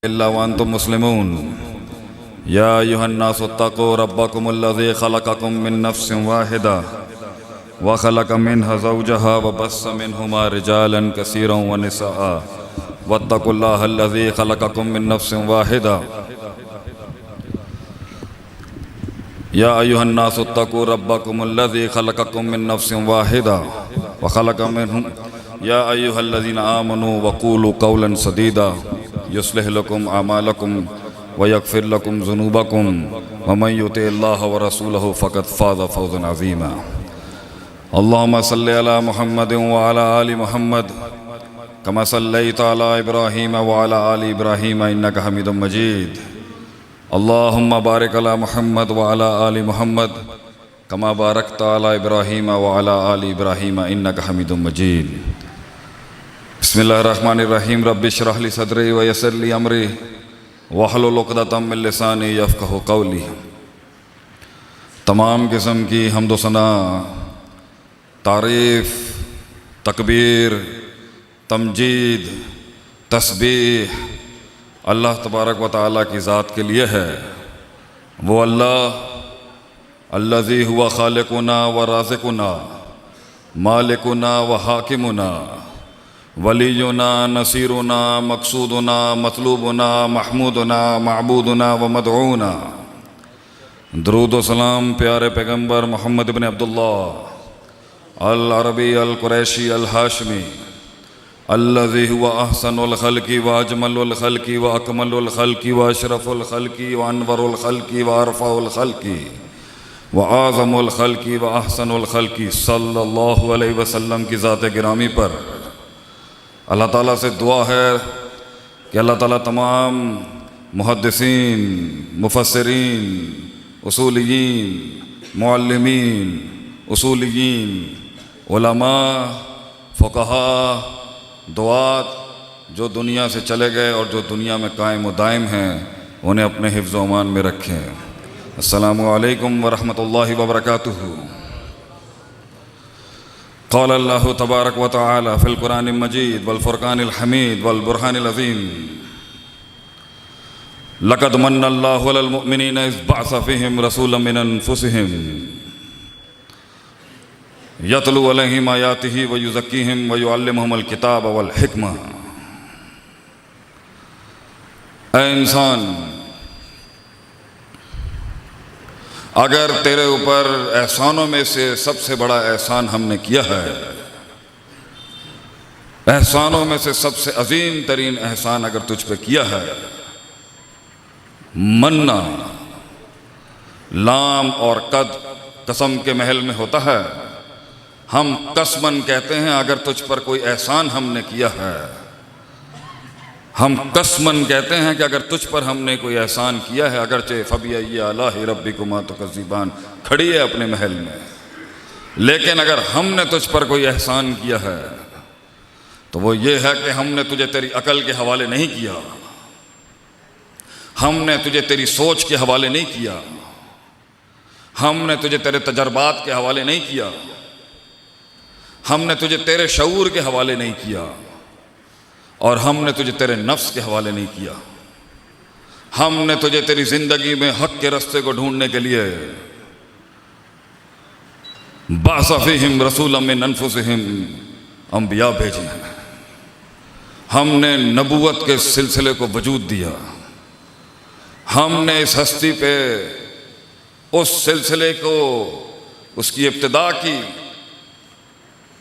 इल्ला व अंतुम मुस्लिमून। या अय्युहन्नासु इत्तक़ू रब्बकुमुल्लज़ी ख़लक़कुम मिन नफ़्सिन वाहिदा व ख़लक़ मिन्हा ज़ौजहा व बस्स मिन्हुमा रिजालन कसीरन व निसाअ वत्तक़ुल्लाहल्लज़ी ख़लक़कुम मिन नफ़्सिन वाहिदा। या अय्युहन्नासु इत्तक़ू रब्बकुमुल्लज़ी ख़लक़कुम मिन नफ़्सिन वाहिदा व ख़लक़ मिन्हुम या अय्युहल्लज़ीना आमनू वक़ूलू क़ौलन सदीदा युस्लिह लकुम अमालकुम व यग़फ़िर लकुम ज़ुनूबकुम व मन युतिइल्लाह व रसूलहु फ़क़द फ़ाज़ फ़ौज़न अज़ीमा। अल्लाहुम्मा सल्लि अला मुहम्मदिन व अला आलि मुहम्मद कमा सल्लैता अला इब्राहीम व अला आलि इब्राहीम इन्नका हमीदुम मजीद। अल्लाहुम्मा बारिक अला मुहम्मद व अला आलि मुहम्मद कमा बारकता अला इब्राहीम व अला आलि इब्राहीम इन्नका हमीदुम मजीद। बिस्मिल्लाहिर्रहमानिर्रहीम। रब्बि इश्रह ली सदरी व यस्सिर ली अमरी वहलुल उक़दतम मिन लिसानी यफ़क़हू क़ौली। तमाम किस्म की हम्द व सना, तारीफ़, तकबीर, तमजीद, तस्बीह अल्लाह तबारक व तआला की ज़ात के लिए है। वो अल्लाह अल्लज़ी हुवा ख़ालिक़ुना व राज़िक़ुना मालिकुना व हाकिमुना वलीयुना नसीरुना मक़सूदुना मतलूबुना महमूदुना मअबूदुना व मदऊना। दरूद व सलाम प्यारे पैगम्बर मोहम्मद इब्न अब्दुल्लाह अल अरबी अल कुरैशी अल हाशमी अल्लज़ी हुवा अहसनुल ख़ल्क़ि व अजमलुल ख़ल्क़ि व अकमलुल ख़ल्क़ि व अशरफुल ख़ल्क़ि व अनवरुल ख़ल्क़ि व अरफ़ाउल ख़ल्क़ि व आज़मुल ख़ल्क़ि व अहसनुल ख़ल्क़ि सल्लल्लाहु अलैहि वसल्लम की ज़ात गिरामी पर अल्लाह ताला से दुआ है कि अल्लाह ताला तमाम मुहद्दिसीन, मुफस्सिरीन, उसूलियीन, मुअल्लिमीन, उसूलियीन, उलमा, फ़ुक़हा, दुआत जो दुनिया से चले गए और जो दुनिया में कायम व दायम हैं उन्हें अपने हिफ्ज़ व अमान में रखें। अस्सलामु अलैकुम व रहमतुल्लाहि व बरकातुहू। क़ाल अल्लाहु तबारक व तआला फ़िल क़ुरानिल मजीद वल फ़ुरक़ानिल हमीद वल बुरहानिल अज़ीम। लक़द मन्नल्लाहु अलल मुअमिनीना इज़ बअस फ़ीहिम रसूलन मिन अनफ़ुसिहिम यतलू अलैहिम आयातिही व युज़क्कीहिम व युअल्लिमुहुमुल किताब वल हिकमा। ऐ इंसान, अगर तेरे ऊपर एहसानों में से सबसे बड़ा एहसान हमने किया है, एहसानों में से सबसे अजीम तरीन एहसान अगर तुझ पे किया है, मन्ना लाम और कद कसम के महल में होता है। हम कसमन कहते हैं अगर तुझ पर कोई एहसान हमने किया है, हम कसमन कहते हैं कि अगर तुझ पर हमने कोई एहसान किया है, अगरचे फ़बिअय्यि आलाइ रब्बिकुमा तुकज़्ज़िबान खड़ी है अपने महल में, लेकिन अगर हमने तुझ पर कोई एहसान किया है तो वो ये है कि हमने तुझे तेरी अकल के हवाले नहीं किया, हमने तुझे तेरी सोच के हवाले नहीं किया, हमने तुझे तेरे तजर्बात के हवाले नहीं किया, हमने तुझे तेरे शऊर के हवाले नहीं किया और हमने तुझे तेरे नफ्स के हवाले नहीं किया। हमने तुझे तेरी ज़िंदगी में हक़ के रास्ते को ढूंढने के लिए बअस फ़ीहिम रसूलन मिन अनफ़ुसिहिम अंबिया भेजे हैं। हमने नबूवत के सिलसिले को वजूद दिया, हमने इस हस्ती पे उस सिलसिले को उसकी इब्तिदा की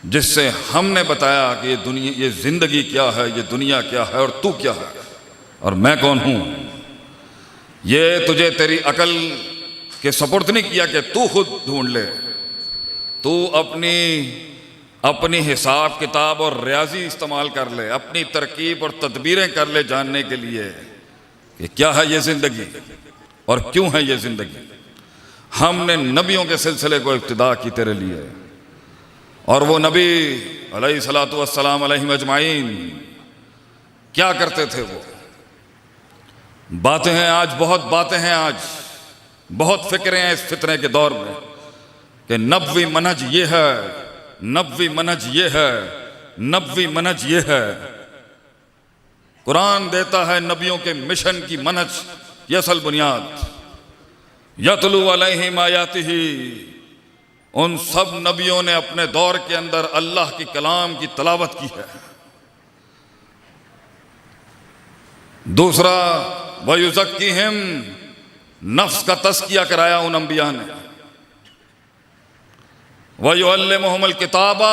जिससे हमने बताया कि ये दुनिया, ये ज़िंदगी क्या है, ये दुनिया क्या है और तू क्या है और मैं कौन हूँ। ये तुझे तेरी अकल के सपुर्द नहीं किया कि तू खुद ढूंढ ले, तू अपनी हिसाब किताब और रियाजी इस्तेमाल कर ले, अपनी तरकीब और तदबीरें कर ले जानने के लिए कि क्या है ये ज़िंदगी और क्यों है ये ज़िंदगी। हमने नबियों के सिलसिले को इब्तिदा की तेरे लिए और वो नबी अलैहिस्सलातु वस्सलाम अलैहिम अजमाइन क्या करते थे। वो बातें हैं आज, बहुत बातें हैं आज, बहुत फिक्रें हैं इस फितने के दौर में कि नबवी मनहज ये है, नबवी मनहज ये है, नबवी मनहज ये है। कुरान देता है नबियों के मिशन की मनहज की असल बुनियाद। यतलू अलैहिम आयातिही, उन सब नबियों ने अपने दौर के अंदर अल्लाह की कलाम की तलावत की है। दूसरा, वयुज़क्कीहिम, नफ्स का तज़किया कराया उन अंबिया ने। वयुअल्लिमुहुमुल किताबा,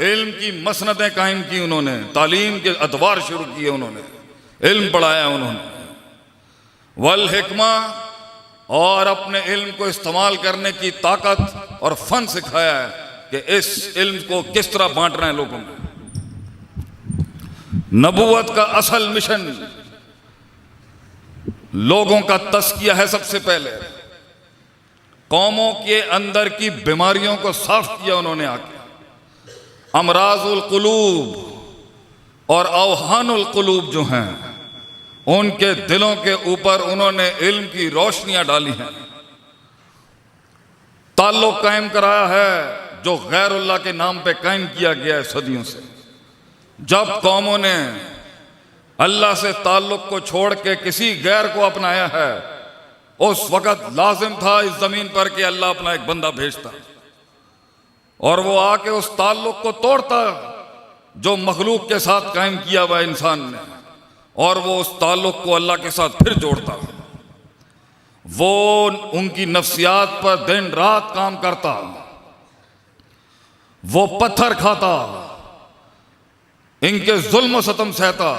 इल्म की मसनदें कायम की उन्होंने, तालीम के अदवार शुरू किए उन्होंने, इल्म पढ़ाया उन्होंने। वल हिकमा, और अपने इल्म को इस्तेमाल करने की ताकत और फन सिखाया है कि इस इल्म को किस तरह बांटना है लोगों में। नबूवत का असल मिशन लोगों का तस्किया है। सबसे पहले कौमों के अंदर की बीमारियों को साफ किया उन्होंने आके। अमराजुल कुलूब और अवहानुल कुलूब जो हैं, उनके दिलों के ऊपर उन्होंने इल्म की रोशनियां डाली हैं। ताल्लुक कायम कराया है जो गैरुल्लाह के नाम पे कायम किया गया है सदियों से। जब कौमों ने अल्लाह से ताल्लुक को छोड़ के किसी गैर को अपनाया है, उस वक़्त लाजिम था इस जमीन पर कि अल्लाह अपना एक बंदा भेजता और वो आके उस ताल्लुक को तोड़ता जो मखलूक के साथ कायम किया हुआ इंसान ने, और वो उस ताल्लुक को अल्लाह के साथ फिर जोड़ता। वो उनकी नफ्सियात पर दिन रात काम करता, वो पत्थर खाता, इनके जुल्म सतम सहता,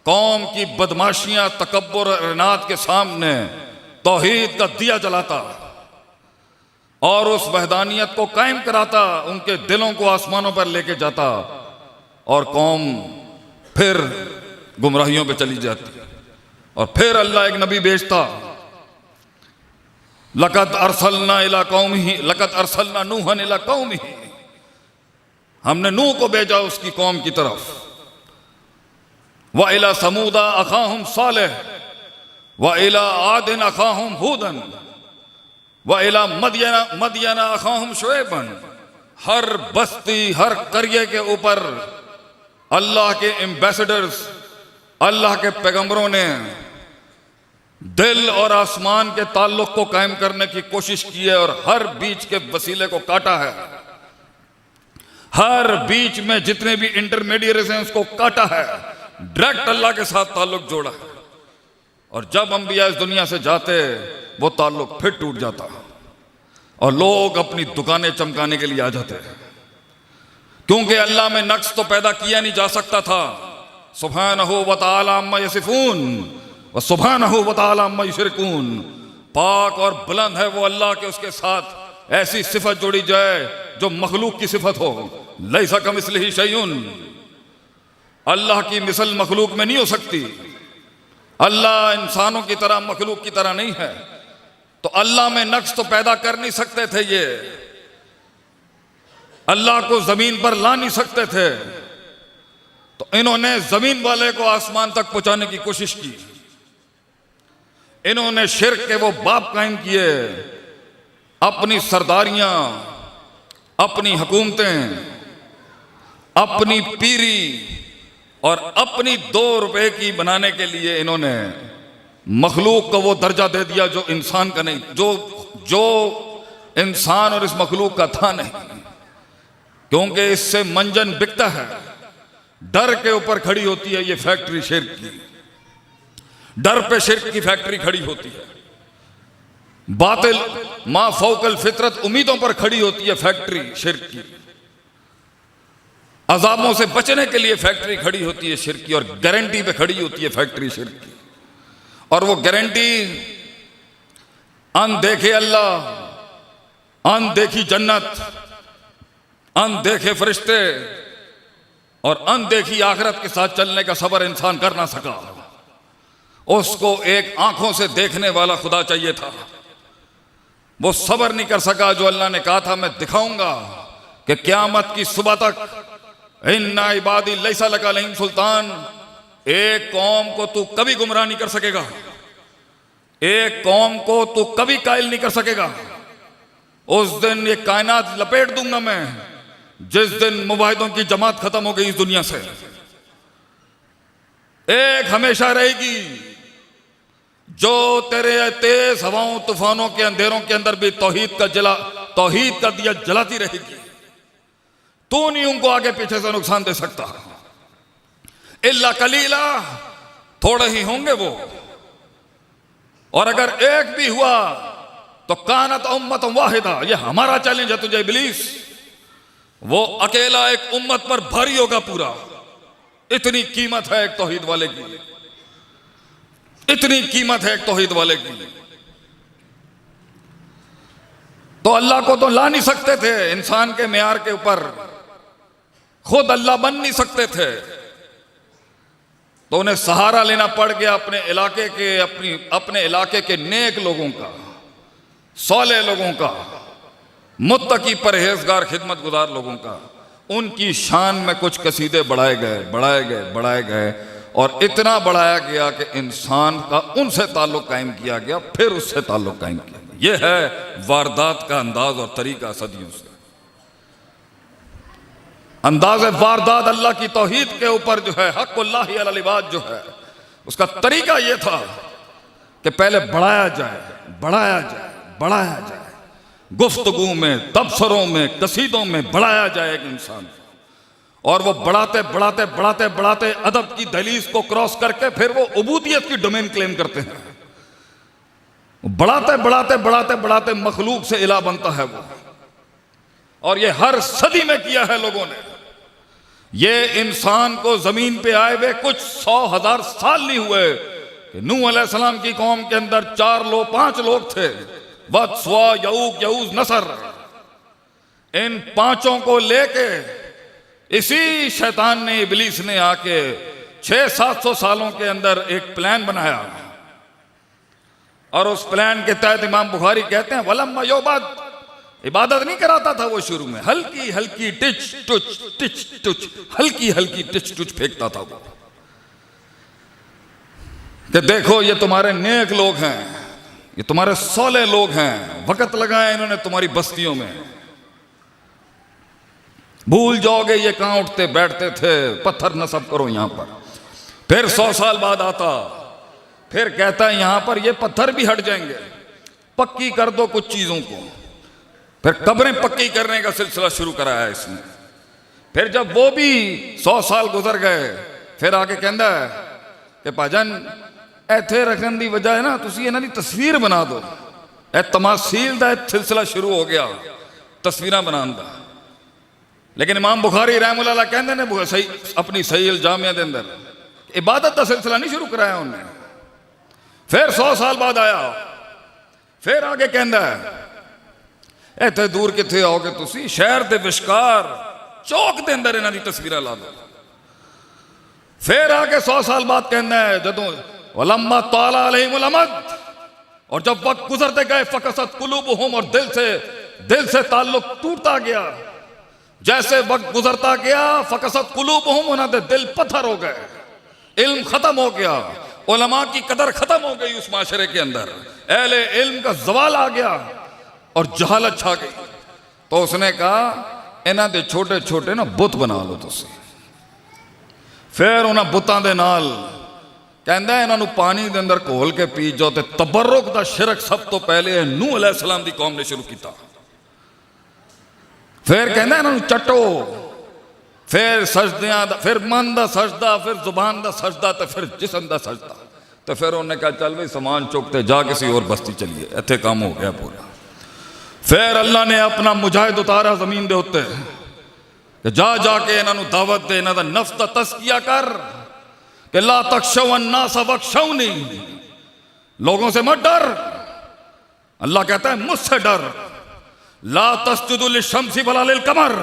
कौम की बदमाशियां तकब्बुर और इनाद के सामने तौहीद का दिया जलाता और उस वहदानियत को कायम कराता, उनके दिलों को आसमानों पर लेके जाता, और कौम फिर गुमराहियों पे चली जाती। और फिर अल्लाह एक नबी भेजता। लक़द अरसलना इला कौमिही, लक़द अरसलना नूहन इला कौमिही, हमने नूह को भेजा उसकी कौम की तरफ। व इला समूदा अखाहुम सालेह, व इला आदिन अखाहुम हूदन, व इला मदियना अखाहुम शुएबन। हर बस्ती, हर करिए के ऊपर अल्लाह के एम्बेसडर्स, अल्लाह के पैगंबरों ने दिल और आसमान के ताल्लुक को कायम करने की कोशिश की है और हर बीच के वसीले को काटा है। हर बीच में जितने भी इंटरमीडिएट्स हैं उसको काटा है, डायरेक्ट अल्लाह के साथ ताल्लुक जोड़ा है। और जब अंबिया इस दुनिया से जाते वो ताल्लुक फिर टूट जाता और लोग अपनी दुकानें चमकाने के लिए आ जाते, क्योंकि अल्लाह में नक्स तो पैदा किया नहीं जा सकता था। सुब्हानहू व तआला अम्मा यसिफून व सुब्हानहू व तआला अम्मा युशरिकून। पाक और बुलंद है वो अल्लाह के उसके साथ ऐसी सिफत जोड़ी जाए जो मखलूक की सिफत हो। लैसा कमिस्लिही शैउन, अल्लाह की मिसल मखलूक में नहीं हो सकती। अल्लाह इंसानों की तरह मखलूक की तरह नहीं है, तो अल्लाह में नक्स तो पैदा कर नहीं सकते थे, ये अल्लाह को जमीन पर ला नहीं सकते थे, तो इन्होंने जमीन वाले को आसमान तक पहुंचाने की कोशिश की। इन्होंने शिर्क के वो बाप कायम किए, अपनी सरदारियां, अपनी हुकूमतें, अपनी पीरी और अपनी 2 रुपए की बनाने के लिए इन्होंने मखलूक को वो दर्जा दे दिया जो इंसान का नहीं, जो इंसान और इस मखलूक का था नहीं, क्योंकि इससे मंजन बिकता है। डर के ऊपर खड़ी होती है ये फैक्ट्री शिर्क की, डर पे शिर्क की फैक्ट्री खड़ी होती है। बातिल मा फौकल फितरत उम्मीदों पर खड़ी होती है फैक्ट्री शिर्क की। अजाबों से बचने के लिए फैक्ट्री खड़ी होती है शिर्क की, और गारंटी पे खड़ी होती है फैक्ट्री शिर्क की। और वो गारंटी अनदेखे अल्लाह, अनदेखी जन्नत, अनदेखे फरिश्ते और अनदेखी आखिरत के साथ चलने का सबर इंसान कर ना सका। उसको एक आंखों से देखने वाला खुदा चाहिए था। वो सबर नहीं कर सका जो अल्लाह ने कहा था मैं दिखाऊंगा कि क़यामत की सुबह तक इन्ना इबादी लैसा लका अलैहिम सुल्तान, एक कौम को तू कभी गुमराह नहीं कर सकेगा, एक कौम को तू कभी कायल नहीं कर सकेगा। उस दिन ये कायनात लपेट दूंगा मैं, जिस दिन मुवाहिदों की जमात खत्म हो गई इस दुनिया से। एक हमेशा रहेगी, जो तेरे तेज हवाओं तूफानों के अंधेरों के अंदर भी तौहीद का दिया जलाती रहेगी। तू नहीं उनको आगे पीछे से नुकसान दे सकता। इल्ला कलीला, थोड़े ही होंगे वो, और अगर एक भी हुआ तो कानत उम्मत वाहिदा। ये हमारा चैलेंज है तुझे इब्लीस, वो अकेला एक उम्मत पर भारी होगा पूरा। इतनी कीमत है एक तौहीद वाले की, इतनी कीमत है एक तौहीद वाले की। तो अल्लाह को तो ला नहीं सकते थे, इंसान के मेयार के ऊपर खुद अल्लाह बन नहीं सकते थे, तो उन्हें सहारा लेना पड़ गया अपने इलाके के नेक लोगों का, सौले लोगों का, मुत्तकी परहेजगार खिदमत गुजार लोगों का। उनकी शान में कुछ कसीदे बढ़ाए गए और इतना बढ़ाया गया कि इंसान का उनसे ताल्लुक कायम किया गया, फिर उससे ताल्लुक कायम किया गया। यह है वारदात का अंदाज और तरीका। सदियों से अंदाज वारदात अल्लाह की तौहीद के ऊपर जो है, हक़्क़ुल्लाहि अलल इबाद जो है, उसका तरीका यह था कि पहले बढ़ाया जाए, गुफ्तगू में, तबसरों में, कसीदों में बढ़ाया जाए एक इंसान, और वो बढ़ाते अदब की दहलीज को क्रॉस करके फिर वो उबूदियत की डोमेन क्लेम करते हैं। बढ़ाते मखलूक से इला बनता है वो। और ये हर सदी में किया है लोगों ने। ये इंसान को जमीन पे आए हुए कुछ 100,000 साल नहीं हुए कि नूह अलैहिस्सलाम की कौम के अंदर 5 लोग थे, वद, सुवा, यऊक, यऊज, नसर। इन 5 को लेके इसी शैतान ने, इब्लीस ने आके 600-700 सालों के अंदर एक प्लान बनाया, और उस प्लान के तहत इमाम बुखारी कहते हैं वलम्मा युबाद, इबादत नहीं कराता था वो शुरू में, हल्की टिच टुच फेंकता था वो कि देखो ये तुम्हारे नेक लोग हैं, ये तुम्हारे सौले लोग हैं, वक़्त लगाया इन्होंने तुम्हारी बस्तियों में, भूल जाओगे ये कहां उठते बैठते थे, पत्थर नस्ब करो यहां पर। फिर 100 साल बाद आता, फिर कहता है यहां पर ये पत्थर भी हट जाएंगे, पक्की कर दो कुछ चीजों को। फिर कब्रें पक्की करने का सिलसिला शुरू कराया इसने। फिर जब वो भी 100 साल गुजर गए, फिर आके कहता है कि भाजन इत्थे रखने की वजह है ना, तुसी इन्हां दी तस्वीर बना दो। ए तमासील दा सिलसिला शुरू हो गया, तस्वीरां बनाने का। लेकिन इमाम बुखारी रहमतुल्लाह कहते ने सही अपनी सही अल जामिया के अंदर इबादत का सिलसिला नहीं शुरू कराया उन्हें। फिर 100 साल बाद आया, फिर आगे कहता है इतने दूर कितने आओगे तुसी, शहर के विशकार चौक के अंदर इन्हां दी तस्वीरां ला दो। फिर आके 100 साल बाद कहना है जदों वलम्मा ताला अलैहिमुल अमद, और जब वक्त गुजरते गए फकसत कुलूबुहुम, और दिल से ताल्लुक टूटता गया। जैसे वक्त गुजरता गया फकसत कुलूबुहुम, उन्होंने दिल पत्थर हो गए, इल्म खत्म हो गया, उलमा की कदर खत्म हो गई उस माशरे के अंदर, अहले इल्म का जवाल आ गया और जहालत छा गई। तो उसने कहा इन्हां दे छोटे छोटे ना बुत बना लो तुसी। फिर उन्हां बुतां दे नाल कहंदा इन्हां नू पानी दे अंदर घोल के पी जाओ। ते तबर्रुक दा शिरक सब तो पहले नूह अलैहिस्सलाम दी कौम ने शुरू किया। फिर कहना इन्हों चटो, फिर सजदियां दा, फिर मन का सजदा, फिर जुबान का सजदा, तो फिर जिसम का सजदा। तो फिर उन्हें कहा चल भाई समान चुकते जा किसी और बस्ती चलिए, इत्थे काम हो गया पूरा। फिर अल्लाह ने अपना मुजाहिद उतारा जमीन के उत्ते कि जाके इन्हों दावत दे, इन्हों नफ्स का तस्किया कर कि ला तख्शौ अन्नास वख्शौनी, लोगों से मत डर। अल्लाह कहता है मुझसे डर। ला तस्जुदु लिशम्सी वला लिलकमर,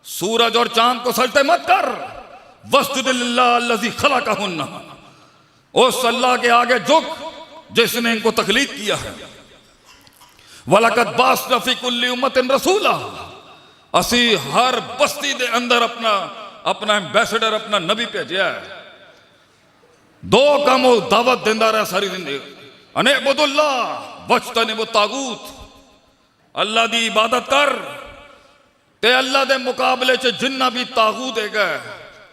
सूरज और चांद को सजदे मत कर। वस्जुद लिल्लाह अल्लज़ी खलक़हुन्ना, उस अल्लाह के आगे झुक जिसने इनको तख्लीक किया है। वलक़द बाअसना फ़ी कुल्लि उम्मतिन रसूला, असी हर बस्ती दे अंदर अपना एम्बेसडर, अपना नबी भेजा है। 2 काम दावत देंदा रहा सारी जिंदगी, अनेबुदुल्लाह वज्तनिबु तागूत, अल्लाह की इबादत कर, ते अल्लाह के मुकाबले च जिन्ना भी तागूत है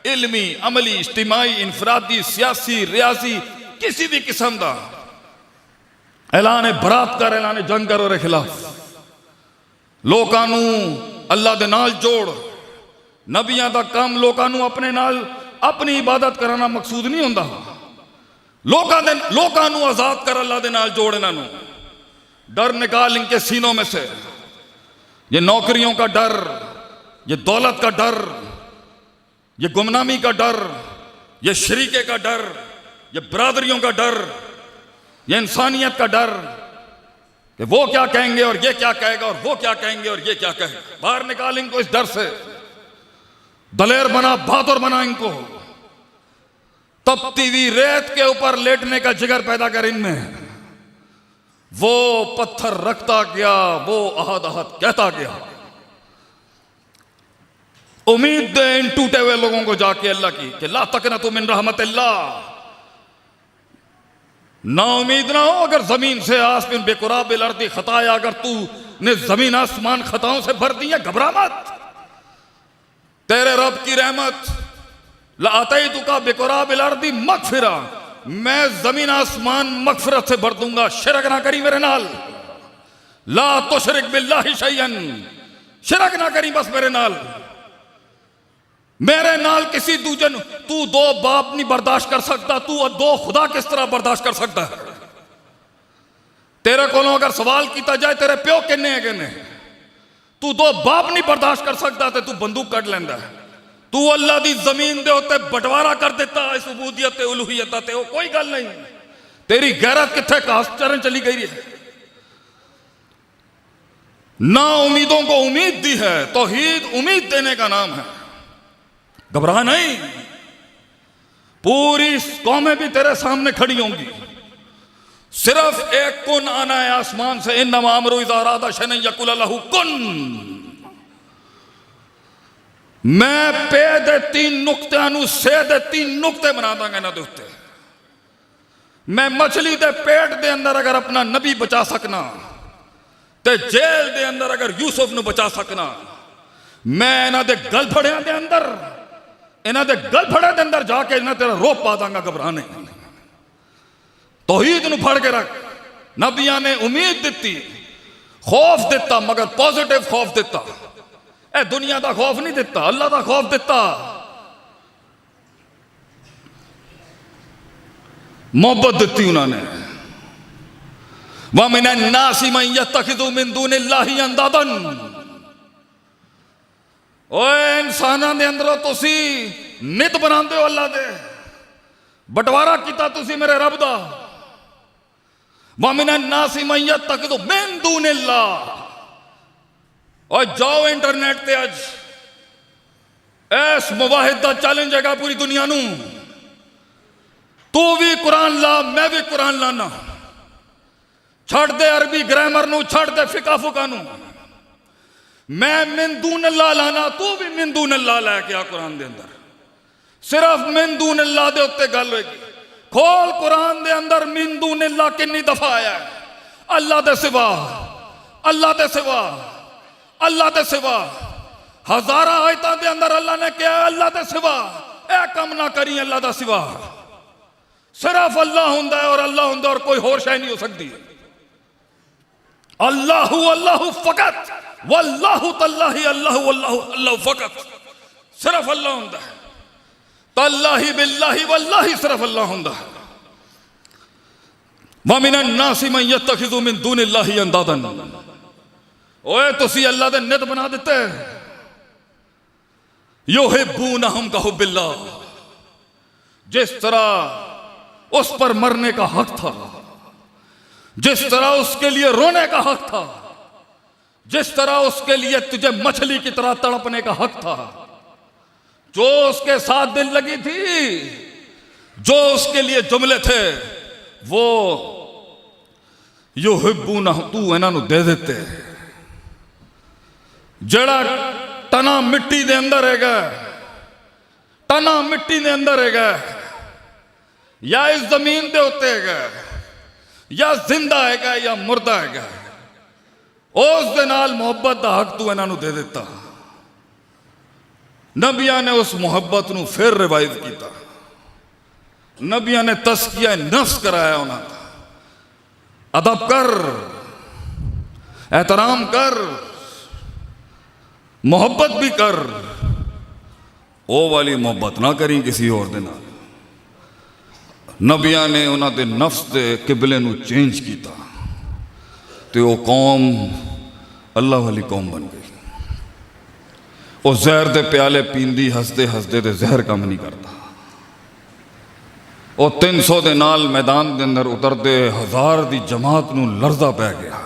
इल्मी, अमली, इज्तिमाई, इनफरादी, सियासी, रियासी, किसी भी किस्म का ऐलान बरात कर, ऐलान जंग कर और खिलाफ लोगों अल्लाह दे नाल जोड़। नबियां का काम लोगों अपने नाल अपनी इबादत कराना मकसूद नहीं होंदा। लोगों आजाद कर, अल्लाह दे नाल जोड़। इन्हों डर निकाल इनके सीनों में से, ये नौकरियों का डर, ये दौलत का डर, ये गुमनामी का डर, ये शरीके का डर, ये बरादरियों का डर, ये इंसानियत का डर कि वो क्या कहेंगे और ये क्या कहेगा और वो क्या कहेंगे और ये क्या कहेगा। बाहर निकाल इनको इस डर से, दलेर बना, बहादुर बना इनको। तपती हुई रेत के ऊपर लेटने का जिगर पैदा कर इनमें। वो पत्थर रखता गया, वो अहद अहद कहता गया। उम्मीद दे इन टूटे हुए लोगों को जाके अल्लाह की कि ला तकनतु मिन रहमतिल्लाह, ना उम्मीद ना हो अगर जमीन से आसमान बेकुराबिल अर्दी खताया, अगर तू ने जमीन आसमान खताओं से भर दी है, घबरा मत। तेरे रब की रहमत लातई का बेकुराबिल अर्दी मगफिरा, मैं जमीन आसमान मगफिरत से भर दूंगा। शिरक ना करी मेरे नाल, ला तुशरिक बिल्लाहि शैअन, शिरक ना करी बस मेरे नाल। मेरे नाल किसी दूजन, तू दो बाप नहीं बर्दाश्त कर सकता, तू दो खुदा किस तरह बर्दाश्त कर सकता है। तेरे को अगर सवाल किया जाए तेरे प्यो किन्ने है किन्ने, तू दो बाप नहीं बर्दाश्त कर सकता तो तू बंदूक कट लेंदा है। तू अल्लाह दी जमीन दे उत्ते बंटवारा कर देता इस उबूदियत ते उलूहियत ते, वो कोई गल नहीं। तेरी गैरत किथे घास चरण चली गई है। ना उम्मीदों को उम्मीद दी है, तौहीद उम्मीद देने का नाम है। घबरा नहीं, पूरी कौमें भी तेरे सामने खड़ी होंगी। सिर्फ एक कुन आना है आसमान से, इन्नमा अमरु इज़ा अरादा शैअन यकुल लहू कुन। मैं पे दे तीन नुक्तियां से दे तीन नुक्ते बना दांगा इन्हां दे उत्ते। मैं मछली दे पेट दे अंदर अगर अपना नबी बचा सकना, ते जेल दे अंदर अगर यूसुफ नूं बचा सकना, मैं इन्हां दे गलफड़ियां दे अंदर, इन्हां दे गलफड़े दे अंदर जाके इन्हां तेरा रोप पा दांगा। घबरा नहीं, तौहीद नूं फड़ के रख। नबियां ने उम्मीद दिती, खौफ दिता, मगर पॉजिटिव खौफ दिता। ए दुनिया का खौफ नहीं दिता, अल्लाह का खौफ दिता। मोहब्बत दिती उन्होंने। व मिनन नासी मन यत्तखिज़ु मिन दूनिल्लाहि अंदादन। ओए इंसानां दे अंदरों तुसी नित बनांदे हो अल्लाह दे, बंटवारा किया तुसी मेरे रब दा। व मिनन नासी मन यत्तखिज़ु मिन दूनिल्लाह। और जाओ इंटरनेट पे अज इस मुवाहिद का चैलेंज है पूरी दुनिया नू। तू भी कुरान ला, मैं भी कुरान लाना। छड़ दे अरबी ग्रामर नू, छड़ दे फिका फुका नू। मैं मिन दून अल्लाह लाना, तू भी मिन दून अल्लाह लैके आ कुरान दे अंदर। सिर्फ मिन दून अल्लाह दे उत्ते गल होगी। खोल कुरान दे अंदर मिन दून अल्लाह कितनी दफा आया है। अल्लाह दे सिवा, अल्लाह दे सिवा, अल्लाह के सिवा। हजारा आयतां दे अंदर अल्लाह ने कहा अल्लाह के सिवा ए कम ना करी, अल्लाह का सिवा। सिर्फ अल्लाह हुंदा है और अल्लाह हुंदा और कोई होर शय नहीं हो सकती। अल्लाहु अल्लाहु फकत वल्लाहु तल्लाहि अल्लाहु अल्लाहु अल्लाहु फकत। सिर्फ अल्लाह हुंदा है। तल्लाहि बिल्लाहि वल्लाहि सिर्फ अल्लाह हुंदा है। व मिनन नासि मन यत्तखिज़ु मिन दूनिल्लाहि अंदादन। ओए तुसी अल्लाह दे नित बना दिते। युहिब्बूनहुम का हुब्बिल्लाह। जिस तरह उस पर मरने का हक था, जिस तरह उसके लिए रोने का हक था, जिस तरह उसके लिए तुझे मछली की तरह तड़पने का हक था, जो उसके साथ दिल लगी थी, जो उसके लिए जुमले थे, वो युहिब्बूनहुम तू इन्हां नूं दे देते। जड़ा तना मिट्टी दे अंदर हैगा, तना मिट्टी दे अंदर हैगा, या इस जमीन दे उत्ते हैगा, या जिंदा हैगा या मुर्दा हैगा, उस दे नाल मोहब्बत दा हक तू इन्हां नूं दे दिता। नबिया ने उस मुहब्बत नूं फिर रिवाइव किया। नबिया ने तस्किया नफ्स कराया उन्होंने, अदब कर, एहतराम कर, मोहब्बत भी कर, वो वाली मोहब्बत ना करी किसी और दे नाल। नबिया ने उन्होंने नफ्स के किबले नूं चेंज किया तो वो कौम अल्लाह वाली कौम बन गई। वो जहर के प्याले पींदी हसते हसते तो जहर कम नहीं करता। वो 300 के नाल मैदान के अंदर उतरते 1000 की जमात नूं लर्जा पै गया।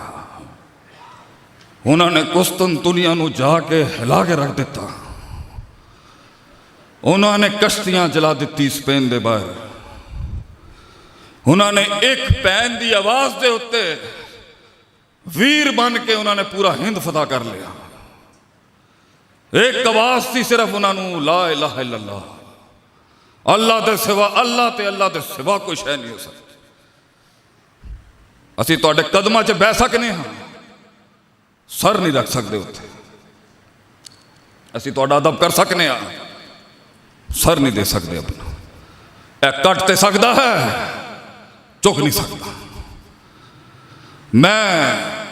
उन्होंने कुस्तुनतुनिया नूं जाके हिला के रख दिता। उन्होंने कश्तियां जला दी स्पेन के बाहर। उन्होंने एक पैन की आवाज के उत्ते वीर बन के उन्होंने पूरा हिंद फतह कर लिया। एक आवाज थी सिर्फ उन्होंने, ला इलाहा इल्लल्लाह, अल्लाह के सिवा, अल्लाह के सिवा कोई शह नहीं हो सकती। असी तुहाडे कदमां च बह सकने हाँ, सर नहीं रख सकते उत्थे। असी तुहाडा अदब कर सकने हाँ, सर नहीं दे सकते अपना। कट ते सकता है, चुक नहीं सकता। मैं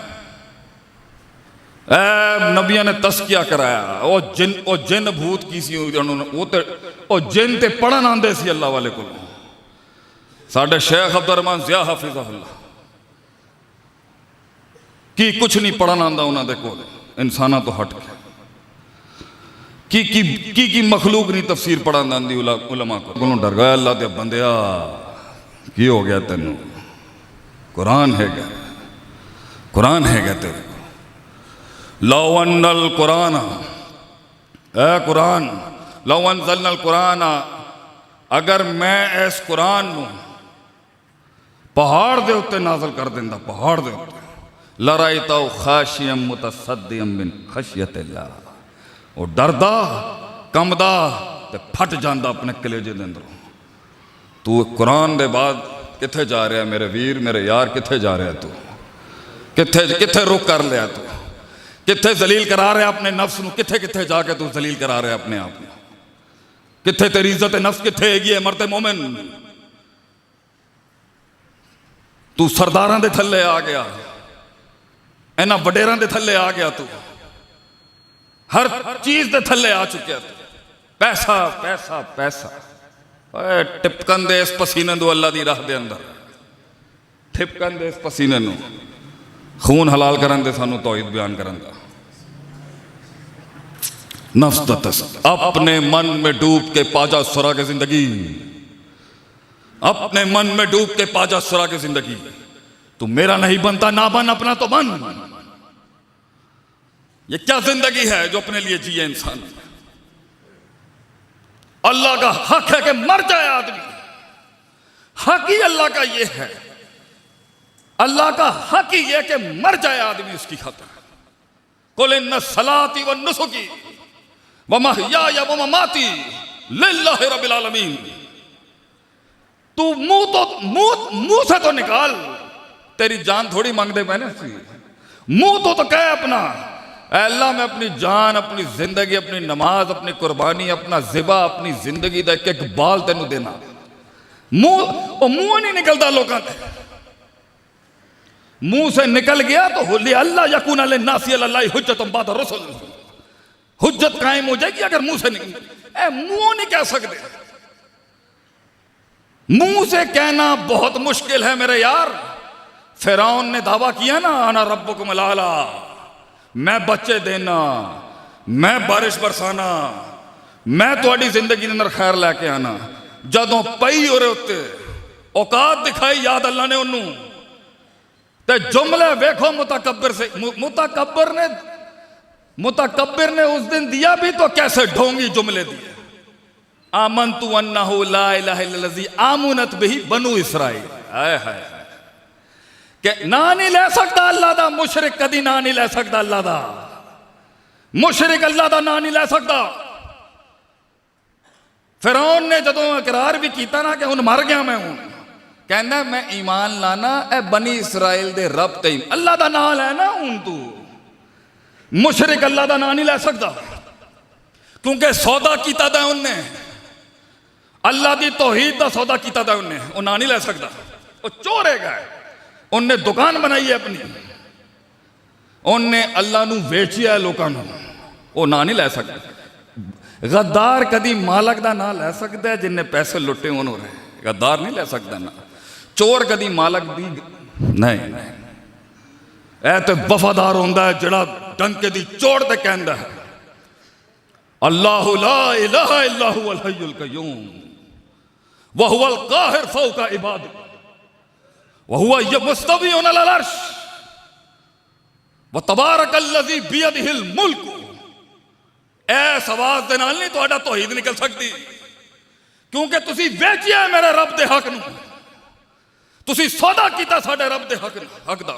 नबिया ने तस्किया कराया। वो जिन भूत की सी, वो जिन ते पढ़न आंदे सी अल्लाह वाले को। साडे शेख अब्दुर्रहमान ज़िया हाफिज़हुल्लाह की कुछ नहीं पढ़न आंदा उन्होंने को, इंसाना तो हट के की मखलूक नहीं तफसीर पढ़न आंदी उलमा को। डर गया अल्लाह दे बंदिया, की हो गया तेनू? कुरान है क्या? कुरान है क्या तेरे को? लौअन्नल कुरान, ए कुरान, लौअन्ज़लनल कुरान, अगर मैं इस कुरान नूं पहाड़ दे उत्ते नाज़िल कर देंदा, पहाड़ दे उत्ते, लराइताहु खाशियम मुतसद्दियम मिन खशियतिल्लाह, वो डरदा कंबदा ते फट जांदा अपने कलेजे दे अंदरों। तू कुरान दे बाद किथे जा रहा मेरे वीर, मेरे यार, किथे जा रहा तू? किथे रुक कर लिया तू? किथे जलील करा रहा अपने नफ्स नूं? किथे किथे जाके तू जलील करा रहा अपने आप को? किथे तेरी इज्जत नफ्स किथे हैगी है मरते मोमिन? तू सरदारां दे थल्ले आ गया, इन्हां वडेरां दे थल्ले आ गया, तू हर चीज दे थल्ले आ चुकिया तू। पैसा पैसा पैसा, टिपकन दे इस पसीने दो अल्लाह दी राह दे अंदर, टिपकन दे इस पसीने नूं, खून हलाल करन दे सानू तौहीद बयान करन दा। नफ्स दा तस्क, अपने मन में डूब के पाजा सुरा के जिंदगी, अपने मन में डूब के पाजा सुरा के जिंदगी। तू मेरा नहीं बनता, ना बन, अपना तो बन। ये क्या जिंदगी है जो अपने लिए जिए इंसान? अल्लाह का हक है कि मर जाए आदमी, हक ही अल्लाह का ये है, अल्लाह का हक ही ये कि मर जाए आदमी उसकी खातिर। कुल इन्ना सलाती व नुसुकी व महयाया व ममाती लिल्लाहि रब्बिल आलमीन। तू मुंह से तो निकाल, तेरी जान थोड़ी मांगते मैंने, मुंह तो कह अपना, अल्लाह मैं अपनी जान, अपनी जिंदगी, अपनी नमाज, अपनी कुर्बानी, अपना ज़िबा, अपनी जिंदगी का एक एक बाल तेनू देना। मुंह नहीं निकलता लोगों के, मुंह से निकल गया तो होली अल्लाह यकून लिन्नासी अल्लाह हुज्जतुन बाद रुसूल, हुज्जत कायम हो जाएगी अगर मुंह से निकल। मुंह नहीं कह सकते, मुंह से कहना बहुत मुश्किल है मेरे यार। फिरौन ने दावा किया ना, आना रब्बुकुमुल आला, मैं बच्चे देना, मैं बारिश बरसाना, मैं थोड़ी जिंदगी के अंदर खैर लैके आना। जदों पई हो रहे उत्ते औकात दिखाई याद अल्लाह ने उन्नू, ते जुमले वेखो मुतकब्बिर से। मुतकब्बिर ने उस दिन दिया भी तो कैसे ढोंगी जुमले दिए। आमनतु अन्नहु ला इलाहा इल्लल्लाज़ी आमनत बिही बनु इसराइल। हाय हाय, कि ना नहीं ले सकता अल्लाह दा मुशरिक, कदी ना नहीं ले सकता अल्लाह दा मुशरिक, अल्लाह दा ना नहीं ले सकता। फिरौन ने जदों इकरार भी किया ना कि हुण मर गया मैं, हूं कहना मैं ईमान लाना ए बनी इसराइल दे रब ते, अल्लाह दा नाम लेना। हुण तू मुशरिक अल्लाह दा नाम नहीं ले सकता। क्योंकि सौदा किया था उन्हें अल्लाह की तौहीद का सौदा किया था उन्हें, वो ना नहीं लै सकता, वो चोर है। उन्हें दुकान बनाई है अपनी, उन्हें अल्लाह नू वेचिया लोगों को, वो ना नहीं लै सकता। गद्दार कदी मालक का ना लै सकता है जिन्हें पैसे लुटे उन्होंने, गद्दार नहीं लै सकता ना। चोर कदी मालक दी नहीं, ऐ तो वफादार होंदा है जड़ा डंके दी चोड़ ते कहंदा है अल्लाहु ला इलाहा इल्ला हुवल हय्युल कय्यूम व हुवल काहिर फौका इबाद व हुवा मुस्तवीउन अलल अर्श व तबारकल्लज़ी बियदिहिल मुल्क। ऐस आवाज दे नाल नहीं तुहाडा तौहीद निकल सकती, क्योंकि तुसी वेचिया मेरे रब दे हक नू, तुसी सौदा कीता साडे रब दे हक दा।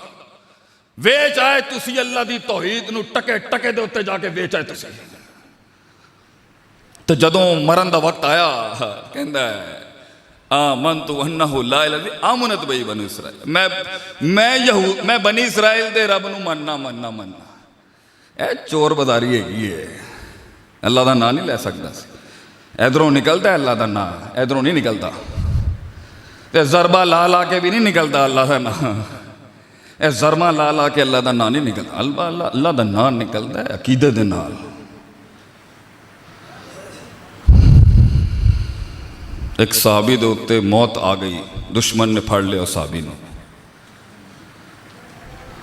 वेच आए तुसी अल्लाह दी तौहीद नू टके टके दे उत्ते जाके वेच आए तुसी। तो जदों मरन दा वक्त आया कहंदा है आमनतु अन्नहु ला इलाहा इल्लल्लाह आमनत बई बनी इसराइल, मैं बनी इसराइल दे रब नू मनना। ए चोर बाजारी हैगी है, अल्लाह दा नाम नहीं लै सकदा। इधरों निकलता है अल्लाह दा नाम, इधरों नहीं निकलता। ते जरबा ला ला के भी नहीं निकलता अल्लाह का नाम, ए जरमा ला ला के अल्लाह का नाम नहीं निकलता। अल्लाह का नाम निकलता है अकीदे दे नाल। एक साहबी दे उत्ते मौत आ गई, दुश्मन ने फड़ लिया साहबी ने।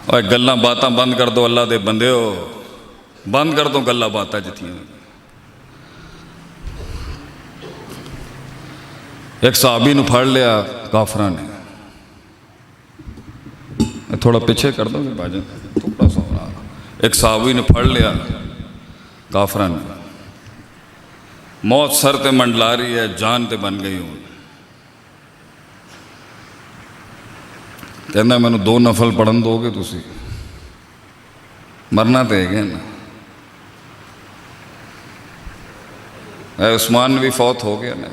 और गल्लां बातां बंद कर दो अल्लाह दे बंदे हो, बंद कर दो गल्लां बातां जित्थियां। एक साहबी ने फड़ लिया काफरा ने, थोड़ा पीछे कर दोगे भाजन, थोड़ा सा। एक साहबी ने फड़ लिया काफरा ने, मौत सर ते मंडला रही है, जान ते बन गई हूँ। कहना मैनू 2 नफल पढ़न दोगे तुसी, मरना तो है ना। उस्मान भी फौत हो गया ना,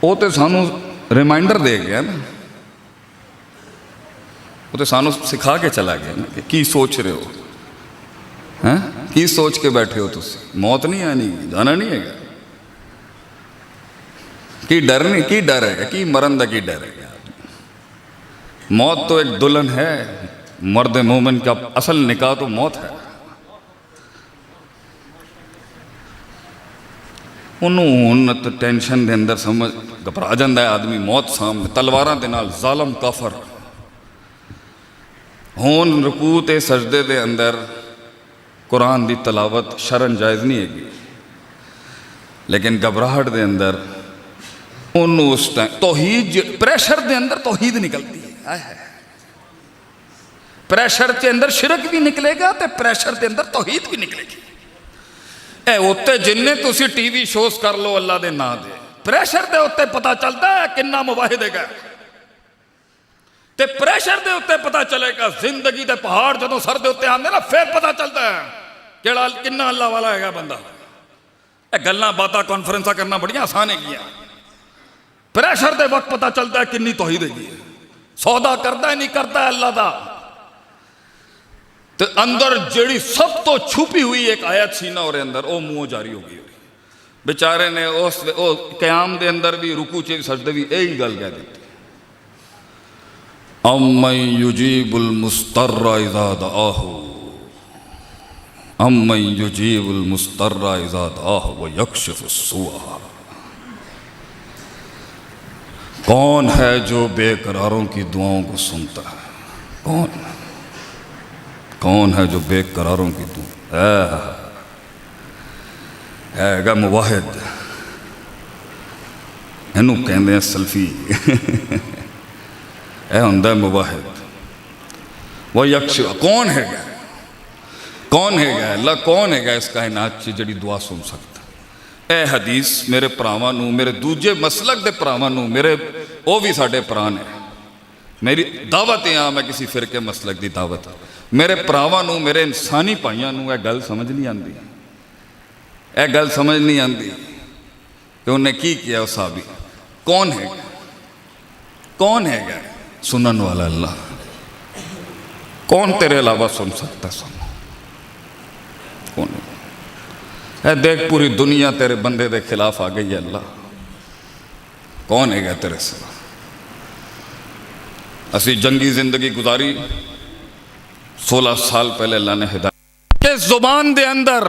वो तो सानू रिमाइंडर दे गया ना, वो तो सानू सिखा के चला गया ना कि की सोच रहे हो, हैं की सोच के बैठे हो तुसी। मौत नहीं आनी, जाना नहीं है, की डर नहीं, की डर है, की मरन का की डर है। मौत तो एक दुल्हन है, मर्द मोमिन का असल निकाह तो मौत है। उन्होंने तो टेंशन के अंदर समझ घबरा जाता है आदमी, मौत सामने तलवारां दे नाल जालम काफर होन, रुकू ते सजदे दे अंदर कुरान की तलावत शरन जायज़ नहीं हैगी, लेकिन घबराहट के अंदर उन्होंने उस टाइम तौहीद, प्रेशर के अंदर तौहीद निकलती है। प्रेशर के अंदर शिरक भी निकलेगा तो प्रेशर के अंदर तौहीद भी निकलेगी। ए उत्ते जिन्ने तुसी टीवी शोज कर लो अल्लाह के नाम दे, प्रेशर के उत्ते पता चलता है किन्ना मुवाहिद है, ते प्रेशर के उत्ते पता चलेगा। जिंदगी के पहाड़ जो सर के उत्ते आते ना, फिर पता चलता है केड़ा किन्ना अल्लाह वाला है बंदा। ए गल्लां बातां कॉन्फ्रेंसा करना बड़ियां आसान है, प्रेशर के वक्त पता चलता है किन्नी तौहीद है। सौदा करता है नहीं करता है अल्लाह का। तो अंदर जी सब तो छुपी हुई एक आयत सी ना, और अंदर वो मुँह जारी हो गई। बेचारे ने उस क्याम के अंदर भी, रुकू च सजदे भी यही गल कह दी, अम्मन युजीबुल मुस्तर्रा इज़ा दआहु, अम्मन युजीबुल मुस्तर्रा इज़ा दआहु व यक्शिफुस सूअ। कौन है जो बेकरारों की दुआओं को सुनता है? कौन है जो बेकरारों की दुआ है मुवाहिद, इनू कहते हैं सल्फी। यह होंदा मुवाहिद। वह यक्ष कौन है, कौन है अल्लाह, कौन है इस कायनात च जिहड़ी दुआ सुन सकता। ए हदीस मेरे भरावां नूं, मेरे दूजे मसलक के भरावां नूं, मेरे वो भी साडे भरा ने, मेरी दावत है, मैं किसी फिरके मसलक की दावत, मेरे भरावां नूं, मेरे इंसानी भाइयों नूं यह गल समझ नहीं आती, यह गल समझ नहीं आती कि उन्हें की किया। उस साहबी कौन है, कौन है सुनन वाला अल्लाह, कौन तेरे अलावा सुन सकता? सुन कौन है? है देख पूरी दुनिया तेरे बंदे के खिलाफ आ गई है। अल्लाह कौन है तेरे सिवा? असी जंगी जिंदगी गुजारी, 16 साल पहले अल्लाह ने हिदायत के जुबान दे अंदर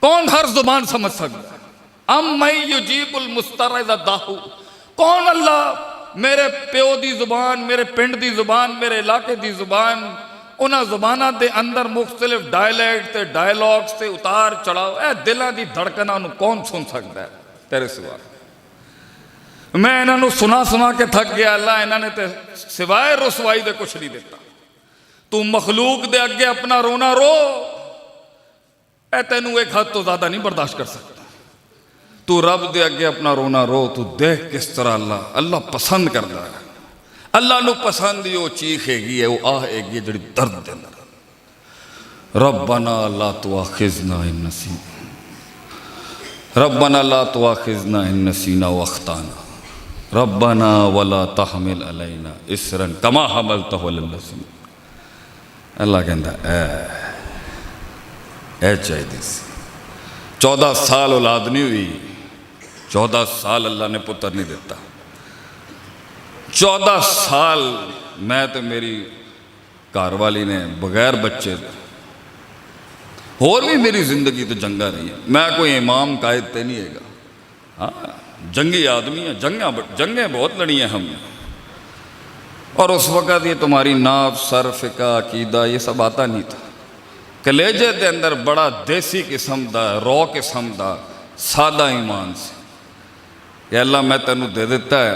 कौन हर जुबान समझ सकता? अम मई युजीबुल मुस्तरज़ दाहू, कौन अल्लाह मेरे प्यो दी जुबान, मेरे पिंड दी जुबान, मेरे इलाके दी जुबान, उन्होंने जुबाना दे अंदर मुख्तलिफ डायलैक्ट ते डायलॉग्स ते उतार चढ़ाव, ए दिलों की धड़कना कौन सुन सकता है तेरे सिवा? मैं इन्हों सुना सुना के थक गया। अल्लाह इन्होंने तो सिवाय रुसवाई दे कुछ नहीं दिता। तू मखलूक दे अगे अपना रोना रो, ए तेनू एक हद तो ज्यादा नहीं बर्दाश्त कर सकता। तू रब दे अगे अपना रोना रो, तू देख किस तरह अल्लाह पसंद करता है। अल्लाह नू पसंद ही वो चीख हैगी है, वो आह हैगी जी दर्द दे अंदर। रब्बना ला तुआखिज़ना इन नसीना, रब्बना ला तुआखिज़ना इन नसीना व अख्ताना, रब्बना वला तहमिल अलैना इसरन कमा हमलतहु अलल लज़ीन। अल्लाह कहता ए चाहिए सी। 14 साल औलाद नहीं हुई, 14 साल अल्लाह ने पुत्र नहीं देता। 14 साल मैं तो मेरी घरवाली ने बगैर बच्चे, होर भी मेरी जिंदगी तो जंगा रही है। मैं कोई इमाम कायद तो नहीं है, हाँ जंगी आदमी है, जंगें बहुत लड़ी हैं हमने। और उस वक़्त ये तुम्हारी नाफ सर फ़िक़ा अकीदा ये सब आता नहीं था। कलेजे के अंदर बड़ा देसी किस्म का रॉ किस्म का सादा ईमान से ये अल्लाह मैं तेनू दे दिता है।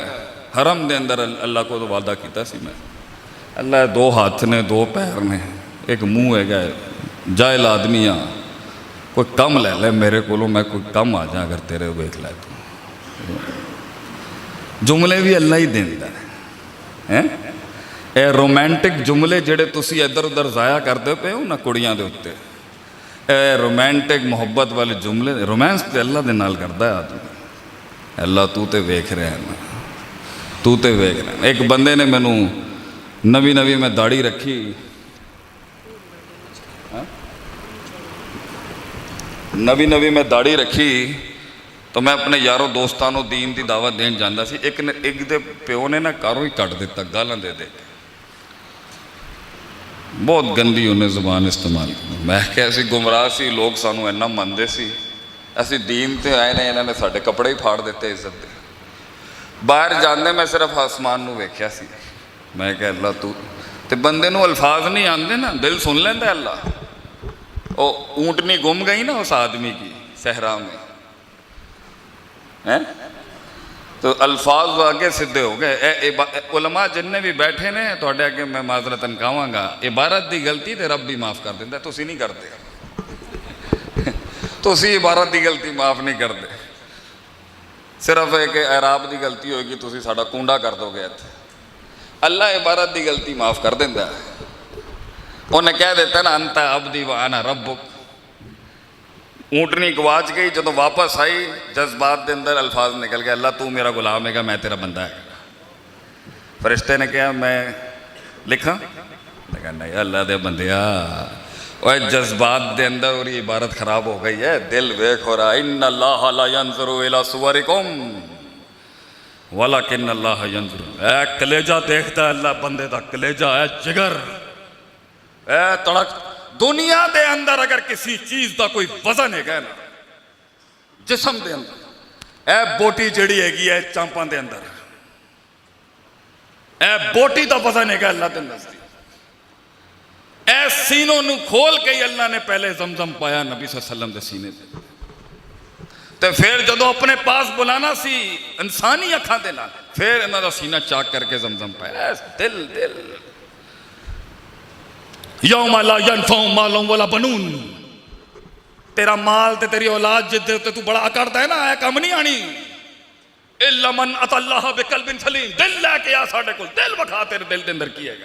हरम के अंदर अल्लाह को तो वादा किया सी मैं, अल्लाह 2 हाथ ने 2 पैर ने एक मुँह है, जाहिल आदमी आ, कोई कम ले ले मेरे को, मैं कोई कम आ जा अगर तेरे वेख लै तू। जुमले भी अल्लाह ही देंदा है। ये रोमांटिक जुमले जेडे तुसी इधर उधर जाया करते पे हो ना कुड़ियां दे उत्ते, ए रोमांटिक मुहब्बत वाले जुमले रोमांस तो अल्लाह दे नाल करदा है आदमी। अल्लाह तू तो वेख रहा है ना, तू तो वेख रहा है। एक बंदे ने मैनू नवी नवी मैं दाढ़ी रखी, नवी नवी मैं दाढ़ी रखी तो मैं अपने यारों दोस्तों दीन की दावत देन जाता सी। एक दे प्यो ने ना कारों ही कट दिता गालां दे दे, बहुत गंदी उन्हें जुबान इस्तेमाल की। मैं क्या असी गुमराह सी, लोग सानू इन्ना मनते सी, असी दीन ते आए ने, इन्होंने साढ़े कपड़े ही फाड़ दिते इज्जत दे। बाहर जाते मैं सिर्फ आसमान नू वेख्या सी। मैं क्या अल्लाह तू ते बंदे नू अल्फाज नहीं आते ना, दिल सुन लेंदा अल्लाह। वो ऊँटनी गुम गई ना उस आदमी की सहरा में, हैं तो अल्फाज आगे सीधे हो गए। उलमा जिन्ने भी बैठे ने तो अगे मैं माजरतन कहांगा, इबारत की गलती तो रब भी माफ़ कर देंदा, तुसी नहीं करते। तुसी इबारत की गलती माफ़ नहीं करते, सिर्फ एक एराब की गलती होगी, तुसी साडा कूंडा कर दोगे इत्थे। अल्लाह इबारत की गलती माफ़ कर देंदा। उन्हें कह देता ना अंता अब्दी व अना रब्बुक। ऊँटनी गवाच गई, जो वापस आई जज्बात के अंदर अल्फाज निकल गया, अल्लाह तू मेरा गुलाम है, मैं तेरा बंदा है। फरिश्ते ने कहा मैं लिखा, कहा नहीं अल्लाह दे बंदिया, और जज्बात के अंदर और इबारत खराब हो गई है। दिल वेख हो रहा, इन्ना अल्लाह ला यंजुरु इला सुवरिकुम वलाकिन अल्लाह यंजुरु, ए कलेजा देखता है अल्लाह बंदे का कलेजा है, जिगर ए तड़क। दुनिया के अंदर अगर किसी चीज का कोई वजन है ना जिसम के अंदर, ए बोटी जड़ी हैगी है चांपा के अंदर, ए बोटी का वजन है अल्लाह के नजदीक। ए सीनों नू खोल के ही अल्लाह ने पहले जमजम पाया नबी सल्लल्लाहु अलैहि वसल्लम के सीने से, तो फिर जो अपने पास बुलाना सी इंसानी अखा दे नाल, फिर इन्हों का सीना चाक करके जमजम पाया। दिल दिल यौम ला यनफउ मालुम वला बनून, तेरा माल ते तेरी औलाद जिद्दे ते तू बड़ा अकड़ता है ना, है कम नहीं आनी। इल्ला मन अतल्लाह बिकल्बिन सलीम, दिल लेके आ साडे कोल, दिल विखा तेरे दिल के अंदर की है,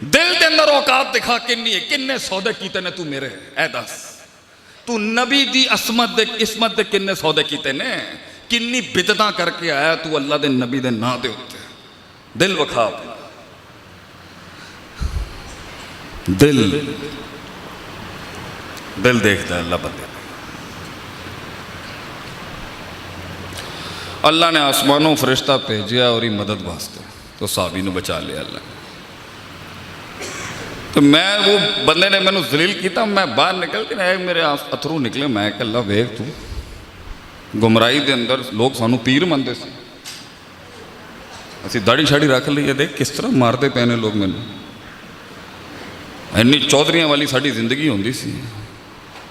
दिल के अंदर औकात दिखा किन्नी है, किन्ने सौदे कीते ने तू मेरे, ऐ दस तू नबी दी असमत दे किस्मत दे किन्ने सौदे कीते ने, किन्नी बिदतां करके आया तू अल्लाह दे नबी दे नां दे उत्ते। दिल विखा दिल। दिल देखता है अल्लाह बंदे। अल्लाह ने आसमानों फरिश्ता भेजा और ही मदद वास्ते, तो साहबी ने बचा लिया अल्लाह। तो मैं वो बंदे ने मैंने जलील किया, मैं बाहर निकल के मेरे अथरू निकले। मैं अल्लाह वेख तू गुमराही के अंदर लोग सानू पीर मनते सी, असी दाड़ी शाड़ी रख ली है, देख किस तरह मारते पे ने लोग मैनू। इन्नी चौधरियां वाली साड़ी जिंदगी होंदी सी,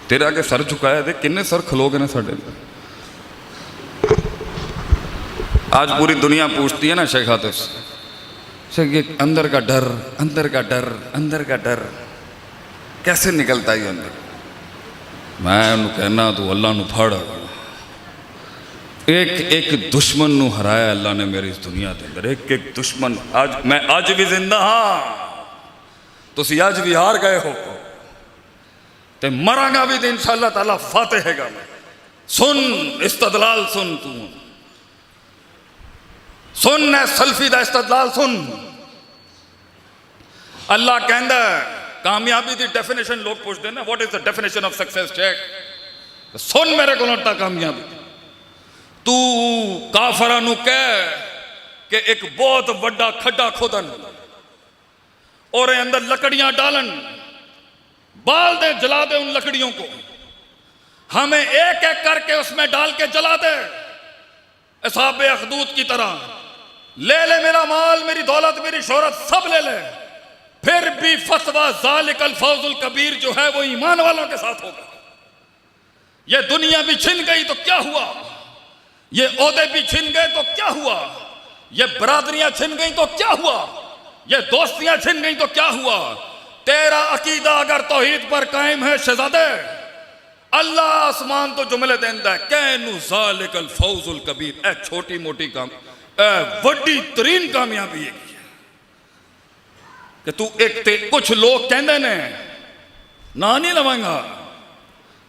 तेरे आगे सर झुकाया, देख किन्ने सर खलो गए ने साडे। आज पूरी दुनिया पूछती है ना शेख हातिफ से कि अंदर का डर, अंदर का डर, अंदर का डर कैसे निकलता है अंदर। मैं उन्होंने कहना तू अल्लाह नू फड़, एक एक दुश्मन नू हराया अल्लाह ने मेरी इस दुनिया के अंदर, एक एक दुश्मन। आज मैं अज भी जिंदा हाँ, तुसी अज भी हार गए हो, ते मरांगा भी तो इंशाअल्लाह ताला फातेह हैगा। मैं सुन इस्तदलाल, सुन तू सुन सल्फी दा इस्तदलाल सुन। अल्लाह कहंदा कामयाबी की डेफिनेशन लोग पूछते हैं ना, what is the definition of success check. सुन मेरे को लौटा कामयाबी, तू काफरा नू कह कि एक बहुत बड़ा खड्डा खोदन और अंदर लकड़ियां डालन, बाल दे जला दे उन लकड़ियों को, हमें एक एक करके उसमें डाल के जला दे असहाबे अखदूद की तरह। ले ले मेरा माल, मेरी दौलत, मेरी शोहरत सब ले ले, फिर भी फतवा ज़ालिकल फौजुल कबीर जो है वो ईमान वालों के साथ होगा। ये दुनिया भी छिन गई तो क्या हुआ, ये ओहदे भी छिन गए तो क्या हुआ, ये बरादरियां छिन गई तो क्या हुआ, ये दोस्तियां छिन गई तो क्या हुआ। तेरा अकीदा अगर तौहीद पर कायम है शहजादे, अल्लाह आसमान तो जुमले देंदा है कैनु ज़ालिकल फौजुल कबीर। ए छोटी मोटी काम, ए वड्डी तरीन कामयाबी है कि तू एक ते कुछ लोग कहते ने ना नहीं लवांगा,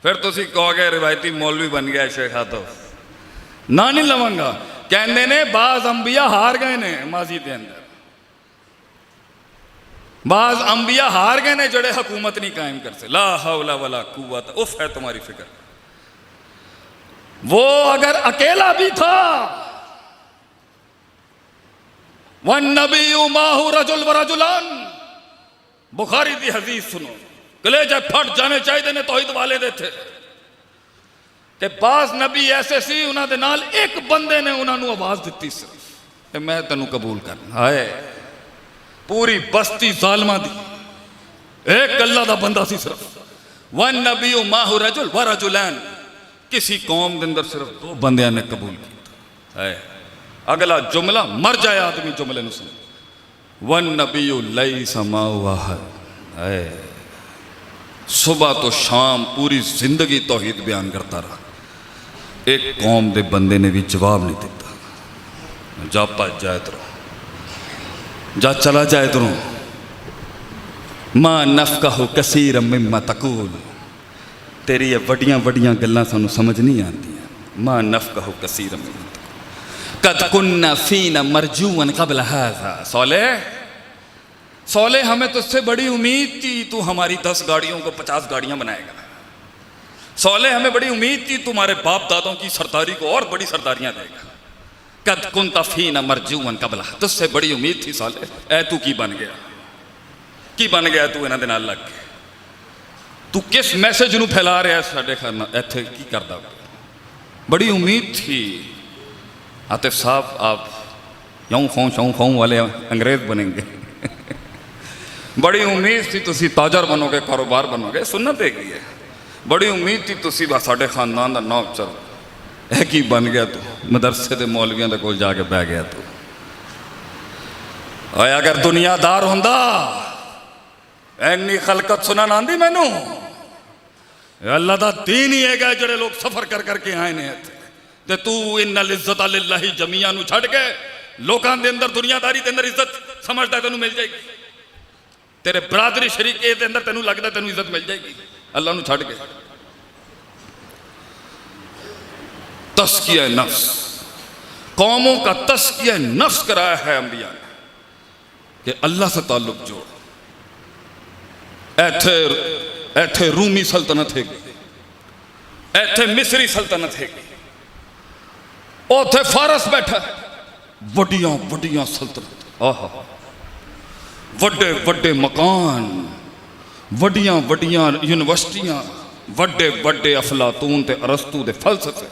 फिर तुसी कहोगे रिवायती मौलवी बन गया शेख हातिफ, ना नहीं लवांगा। कहते ने बाज अंबिया हार गए ने माजी के अंदर, बाज अंबिया हार गए ने जड़े हुकूमत नहीं कायम कर से। ला हौला वला कुव्वत, उफ है तुम्हारी फिक्र। वो अगर अकेला भी था, वन नबी माहू रजुल व रजुलान, बुखारी दी हदीस सुनो, कलेजे फट जाने चाहिए ने तौहीद वाले दे थे कि बाज नबी ऐसे सी, उन्होंने नाल एक बंदे ने उन्होंने आवाज दी सिर्फ कि मैं तेनू कबूल करना। हाय पूरी बस्ती जालमा दी, एक अल्लाह दा बंदा सी सिर्फ। वन नबी माहू रजुल व रजुलान, किसी कौम के अंदर सिर्फ दो बंदियां ने कबूल किया। है अगला जुमला मर जाए आदमी जुमले नु सुन, वन नबी लैसा माहू अहद। सुबह तो शाम पूरी जिंदगी तौहीद बयान करता रहा, एक कौम के बंदे ने भी जवाब नहीं दिता। जा भज जाए तरो, जा चला जाए तरो। मां नफकाहु कसीर मिम्मा तकूल, तेरी ये वड्डियां वड्डियां गल्लां सानू समझ नहीं आती। मां नफकाहु कसीर मिम्मा कद कुन्ना फीना मरजूअन क़ब्ल हाज़ा। सौले सौले हमें तुझसे बड़ी उम्मीद थी, तू हमारी 10 गाड़ियों को 50 गाड़ियां बनाएगा। सौले हमें बड़ी उम्मीद थी तुम्हारे बाप दादों की सरदारी को और बड़ी सरदारियां देगा। कद कुन्ता फीना मरजूअन क़ब्ल, तुझसे बड़ी उम्मीद थी सौले। ऐ तू की बन गया, की बन गया तू इन्हां दे नाल लग के। तू किस मैसेज नू फैला रहा साडे खाना इत्थे की करदा। बड़ी उम्मीद थी आतिफ साहब आप यूं खाऊं वाले अंग्रेज बनेंगे। बड़ी उम्मीद थी तुसी ताजर बनोगे, कारोबार बनोगे, सुन्नत है की है। बड़ी उम्मीद थी तुसी बस साडे खानदान का नाम चल। है की बन गया तू, मदरसे के मौलवियों के कोल जाके बह गया तू। और अगर दुनियादार होंदा इन्नी खलकत सुनन आंदी मैनू। अल्लाह दा दीन ही है जेड़े लोग सफर कर करके आए ने ते तू इन्नल इज्जत लिल्लाहि जमीआ नू छड़ के लोकां दे अंदर दुनियादारी दे अंदर इज्जत समझदा तेनू मिल जाएगी। तेरे बरादरी शरीक दे अंदर तेनू लगदा तेनू इज्जत मिल जाएगी अल्लाह नू छड़ के। तस्किया नफ्स, कौमों का तस्किया नफ्स कराया है अंबिया ने कि अल्लाह से ताल्लुक जोड़। ऐथे इत्थे रूमी सल्तनत है, इत्थे मिस्री सल्तनत है, उथे फारस बैठा है, वड्डियां वड्डियां सल्तनत, आहा वड्डे वड्डे मकान, वड्डियां वड्डियां यूनिवर्सिटियां, वड्डे वड्डे अफलातून ते अरस्तू दे फलसफे,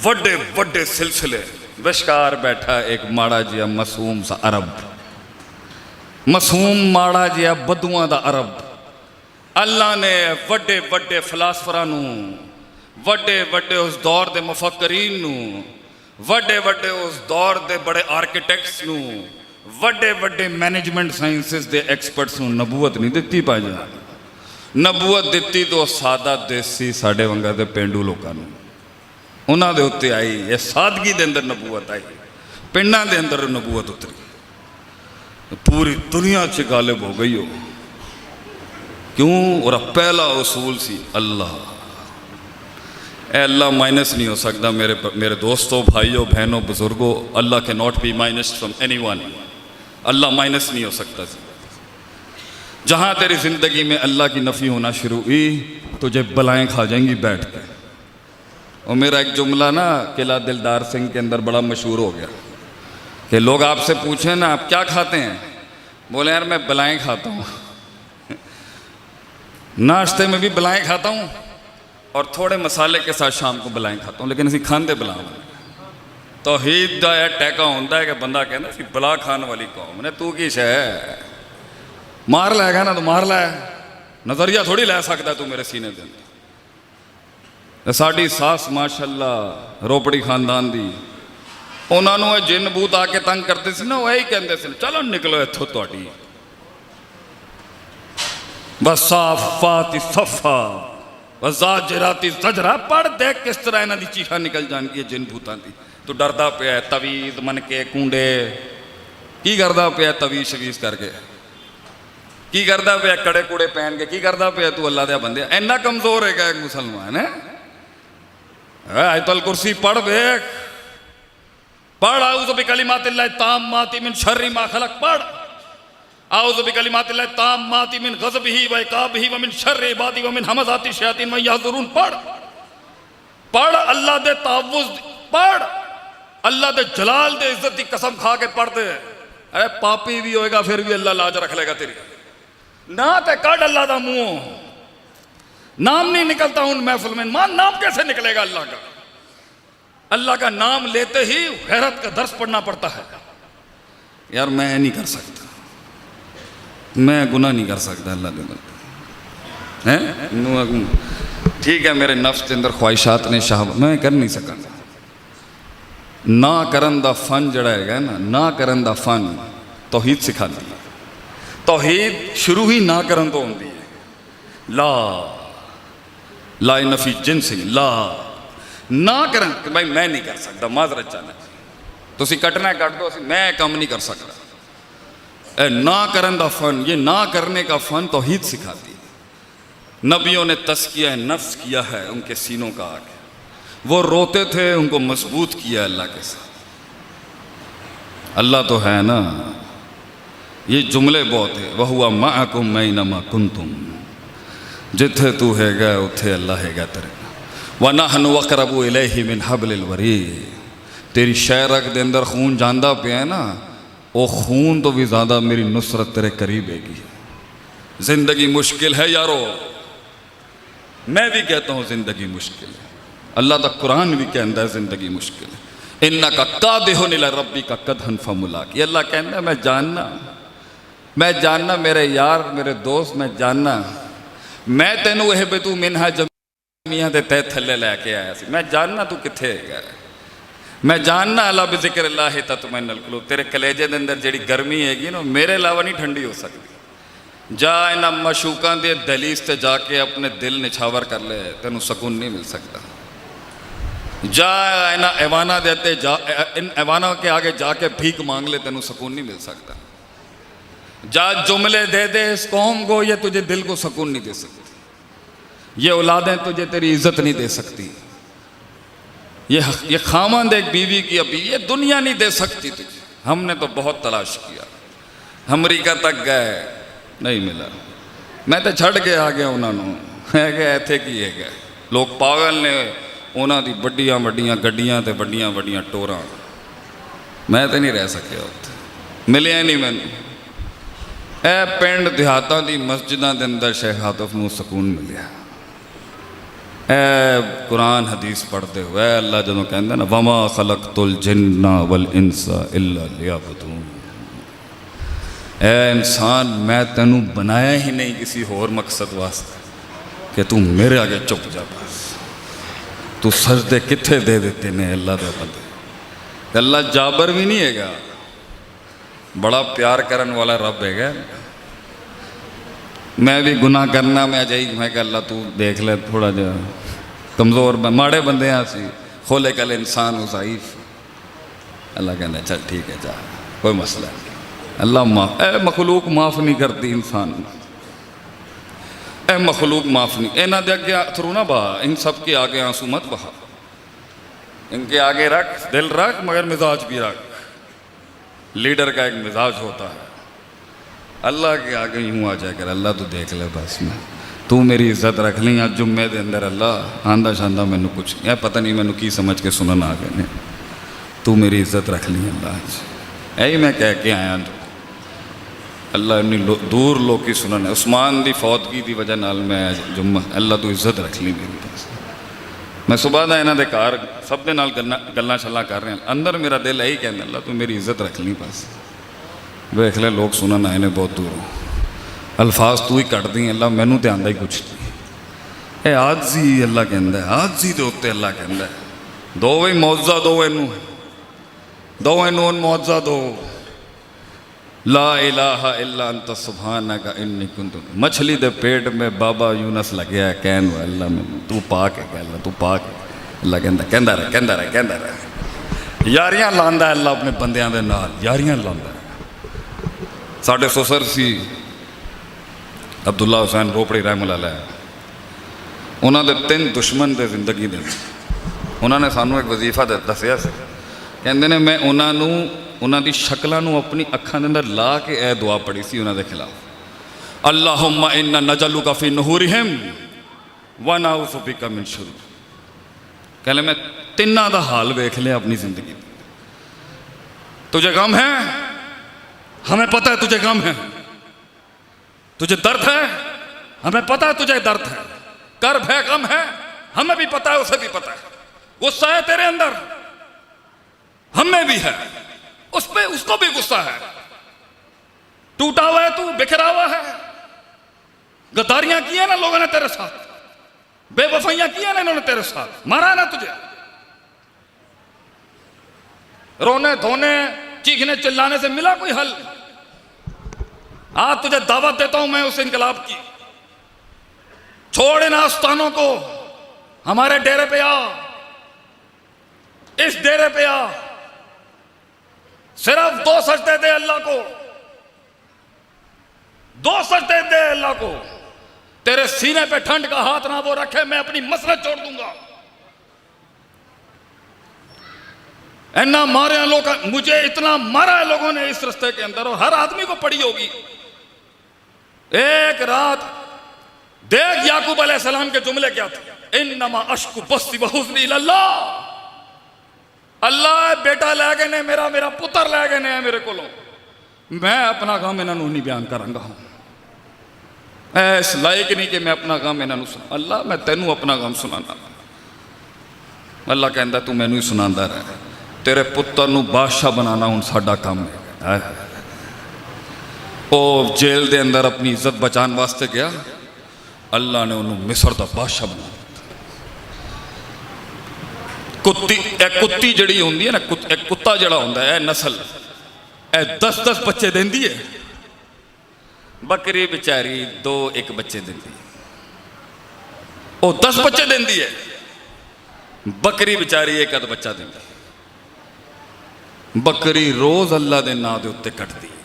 वड्डे वड्डे सिलसिले। विशकार बैठा एक माड़ा जिहा मासूम सा अरब, मासूम माड़ा जिहा बदुआं दा अरब। अल्लाह ने वड्डे वड्डे फिलासफरां नूं, वड्डे वड्डे उस दौर दे मुफक्करीन नूं, वड्डे वड्डे उस दौर दे बड़े आर्किटेक्ट्स नूं, वड्डे वड्डे मैनेजमेंट साइंसिस दे एक्सपर्ट्स नूं नबूवत नहीं दित्ती भाईजान। नबूवत दित्ती तो सादा देसी साडे वंगा दे पेंडू लोकां नूं, उन्हां दे उत्ते आई। ये सादगी दे अंदर नबूवत आई, पिंडां दे अंदर नबूवत उतरी, पूरी दुनिया च गालिब हो गई हो। क्यों? और पहला उसूल सी अल्लाह। अल्लाह माइनस नहीं हो सकता मेरे दोस्तों, भाइयों, बहनों, बुजुर्गों। अल्लाह के not be minus from anyone. Allah minus नहीं हो सकता। जहाँ तेरी ज़िंदगी में अल्लाह की नफ़ी होना शुरू हुई, तुझे बलाएं खा जाएंगी बैठ के। और मेरा एक जुमला ना किला दिलदार सिंह के अंदर बड़ा मशहूर हो गया कि लोग आपसे पूछें ना आप क्या खाते हैं, बोले यार मैं बलाएं खाता हूँ। नाश्ते में भी बलाएं खाता हूँ और थोड़े मसाले के साथ शाम को बलाएं खाता हूँ, लेकिन असी खाते बला। तौहीद दा यह टैका होता है कि बंदा कहना असी बला खाने वाली कौम ने, तू की शह मार लैगा ना तो मार लै, नज़रिया थोड़ी लै सकता तू मेरे सीने के अंदर। साड़ी सास माशाअल्लाह रोपड़ी खानदान दी, उन्होंने जिन बूत आके तंग करते सी ना, वो यही कहते थे चलो निकलो इत्थों तुहाडी वसाफाती सफा वज़ाजराती ज़जरा। पढ़ देख किस तरह इन्हां दी चीखा निकल जाएगी जिन भूतां दी। तू डरदा पिया तवीज़ मन के कूंडे, की करदा पिया तवीज़ शवीज़ करके, की करदा पिया कड़े कूड़े पहन के, की करदा पिया तू अल्लाह दे बंदे। इन्ना कमज़ोर है क्या एक मुसलमान है? आयतुल कुर्सी पढ़ देख, पढ़ आऊज़ु बिकलिमातिल्लाहि ताम्माति मिन शर्रि मा खलक। पढ़ आऊज़ु बिकलिमातिल्लाहि ताम्माति मिन ग़ज़बिही व इक़ाबिही व मिन शर्रि इबादी व मिन हमज़ाति शयातीन व यहज़ुरून। पढ़ पढ़ अल्लाह दे तावुज़, पढ़ अल्लाह दे जलाल दे इज्जत की कसम खा के पढ़ दे। अरे पापी भी होएगा फिर भी अल्लाह लाज रख लेगा तेरी। ना ते कढ़ अल्लाह दा मुंह, नाम नहीं निकलता उन महफिल में। मान नाम कैसे निकलेगा अल्लाह का? अल्लाह का नाम लेते ही गैरत का दर्स पढ़ना पड़ता है। यार मैं नहीं कर सकता, मैं गुनाह नहीं कर सकता अल्लाह के बंदे हैं। ठीक है मेरे नफ्स के अंदर ख्वाहिशात ने शाह, मैं कर नहीं सका। ना करन दा फन जड़ा है ना, ना करन दा फन तौहीद सिखाती है। तौहीद शुरू ही ना करन तो होती है। ला ला नफी जिनसी ला ना करन कि भाई मैं नहीं कर सकता, माजरत चाहना तुसी कटना कट दो, मैं काम नहीं कर सकता। ना करन दा फन, ये ना करने का फन तौहीद सिखाती है। नबियों ने तस्किया नफ्स किया है उनके सीनों का आगे, वो रोते थे उनको मजबूत किया अल्लाह के साथ। अल्लाह तो है ना, ये जुमले बहुत है। वह हुआ माअकुम मैनमा कुंतुम, जिथे तू हैगा उथे अल्लाह हैगा तेरे। व नहनु अक़रबु इलैहि मिन हब्लिल वरीद। तेरी शहरक दे अंदर खून जांदा पिया है ना, वो खून तो भी ज़्यादा मेरी नुसरत तेरे करीब हैगी। ज़िंदगी मुश्किल है यारो, मैं भी कहता हूँ ज़िंदगी मुश्किल है। अल्लाह का कुरान भी कहता है ज़िंदगी मुश्किल है। इन्नका कादिहुन इला रब्बिका कदहन फमुलाक़ी। अल्लाह कहता है मैं जानना मेरे यार मेरे दोस्त, मैं जानना मैं तेनू वह बेतू मिनहा जमीया दे तह थले लैके आया सी। मैं जानना तू कित्थे है, मैं जानना अला बिज़िक्रिल्लाह तत्मइन्नुल क़ुलूब। तेरे कलेजे के अंदर जी गर्मी हैगी ना, मेरे अलावा नहीं ठंडी हो सकती। जा इन्हां मशूकां दे दहलीज़ ते जाके अपने दिल निछावर कर ले, तेनू सुकून नहीं मिल सकता। जा इन्हां ऐवाना देते जा, इन ऐवाना के आगे जाके भीख मांग ले, तेनू सुकून नहीं मिल सकता। जा जुमले दे दे इस कौम को, ये तुझे दिल को सुकून नहीं दे सकती। ये औलादें तुझे तेरी इज्जत नहीं दे सकती। ये खामंद एक बीवी की अभी ये दुनिया नहीं दे सकती तुझे। हमने तो बहुत तलाश किया, अमरीका तक गए नहीं मिला, मैं तो छड़ के आ गया उन्होंने, मैं क्या इत्थे की है। लोग पागल ने, उन्होंने वड्डियां वड्डियां गड्डियां ते वड्डियां वड्डियां टोरां, मैं तो नहीं रह सकिया उत्थे, मिलिया नहीं मैनू। ए पिंड देहातां दी मस्जिदां दे अंदर शेख आतिफ नूं सकून मिलिया। ए कुरान हदीस पढ़ते हुए अल्लाह जो कहता ना, वमा खलक़तुल जिन्ना वल इंसा इल्ला लियअबुदून, ए इंसान मैं तेनू बनाया ही नहीं किसी होर मकसद वास्ते कि तू मेरे आगे चुप जा। बस तू सजदे कित्थे दे देते ने अल्लाह दे बंदे। अल्लाह जाबर भी नहीं हैगा, बड़ा प्यार करने वाला रब है। मैं भी गुनाह करना, मैं जाई मैं कह अल्लाह तू देख ले, थोड़ा जा कमज़ोर माड़े बंदे हैं असी, खोले कल इंसान ज़ईफ़। अल्लाह कहना चल ठीक है जा, कोई मसला नहीं। अल्लाह माफ़, ए मखलूक माफ़ नहीं करती इंसान, ए मखलूक माफ़ नहीं। इन्हों के अगे अथरू ना बहा, इन सब के आगे आंसू मत बहा, इनके आगे रख, दिल रख मगर मिजाज भी रख। लीडर का एक मिजाज होता है, अल्लाह के आगे यूँ आ जाए कर अल्लाह तू देख ले बस, मैं तू मेरी इज्जत रख ली। आज जुम्मे के अंदर अल्लाह आंदा शांदा मैनू कुछ नहीं, पता नहीं मैनू की समझ के सुनन आ गए ने, तू मेरी इज्जत रख ली अल्लाह। यही मैं कह के आया, अल्लाह इन्नी दूर लोग की सुनन है। उस्मान की फौतगी की वजह नाल मैं जुम्मा, अल्लाह तू इज्जत रख ली मेरी बस। मैं सुबह का इन्हों के घर सब के नाल गल्लां शल्लां कर रहे हैं, अंदर मेरा दिल यही कहना अल्लाह तू मेरी इज्जत रख ली बस। वेख ले लोग सुनन आए ने बहुत दूरों, अल्फाज तू ही कट दी अल्लाह, मैनू तो आंदा ही कुछ नहीं। ये आजी अल्लाह कहता है, आजी के उत्ते अल्लाह कहता है दो बई मुआवजा दो इनू, दो इनू मुआवजा दो। ला इलाहा इल्ला अंत सुब्हानका इन्नी कुन्तु, मछली दे पेट में बाबा यूनस लगे है कहन अल्लाह मैनू तू पा के कह अल्लाह तू पा के। अल्लाह कहता रहे कहता रहे कहता रहे, यारियां लांदा अल्लाह अपने बंदियां दे नाल, यारियां लांदा। साढ़े ससुर सी अब्दुल्ला हुसैन रोपड़ी रहमतुल्लाह, उन्होंने 3 दुश्मन दे जिंदगी दे, उन्होंने सानू एक वजीफा दसिया से, कहते ने मैं उन्होंने शक्लों अपनी अखां दे अंदर ला के यह दुआ पढ़ी सी उन्होंने खिलाफ, अल्लाहुम्मा इन्ना नजलुका फी नहूरिहिम व नऊज़ु बिका मिन शुर्र। कहले मैं तिन्ना दा हाल वेख लिया अपनी जिंदगी, तुझे गम है, हमें पता है तुझे गम है, तुझे दर्द है, हमें पता है तुझे दर्द है, कर्ब है, गम है, हमें भी पता है, उसे भी पता है, गुस्सा है तेरे अंदर, हमें भी है, उस पे उसको भी गुस्सा है, टूटा हुआ है तू, बिखरा हुआ है, गद्दारियां की है ना लोगों ने तेरे साथ, बेवफाइयां की है ना इन्होंने तेरे साथ, मारा ना तुझे, रोने धोने चीखने चिल्लाने से मिला कोई हल? आज तुझे दावत देता हूं मैं उस इनकलाब की, छोड़ इन आस्थानों को, हमारे डेरे पे आ, इस डेरे पे आ, सिर्फ 2 सजदे दे अल्लाह को, 2 सजदे दे अल्लाह को, तेरे सीने पे ठंड का हाथ ना वो रखे, मैं अपनी मसरत छोड़ दूंगा। इतना मारे लोग, मुझे इतना मारा है लोगों ने इस रास्ते के अंदर, और हर आदमी को पड़ी होगी। एक रात देख याकूब अलैहिस्सलाम के जुमले क्या थे, इन्नमा अश्कु बस्ती व हुज़्नी इलल्लाह, अल्लाह बेटा लै गए ने मेरा, मेरा पुत्र लै गए ने मेरे को, मैं अपना काम इन्हों नहीं बयान करांगा, इस लायक नहीं कि मैं अपना काम इन्हों सुना। अल्लाह मैं तेनू अपना काम सुनाना, अल्लाह कहता तू मैनू ही सुनांदा रह, तेरे पुत्र नू बादशाह बनाना हुण साडा काम है। ओ जेल दे अंदर अपनी इज्जत बचाने वास्ते गया, अल्लाह ने उन्होंने मिस्र का बादशाह बना दिता। कुत्ती जड़ी होंदी है ना, एक कुत्ता जड़ा होंदा है नस्ल, 10-10 बच्चे देंदी है, बकरी बेचारी 2-1 बच्चे देंदी, ओ 10 बच्चे देंदी है, बकरी बेचारी 1 बच्चा देंदी। बकरी रोज अल्लाह के नां दे उत्ते कटदी है,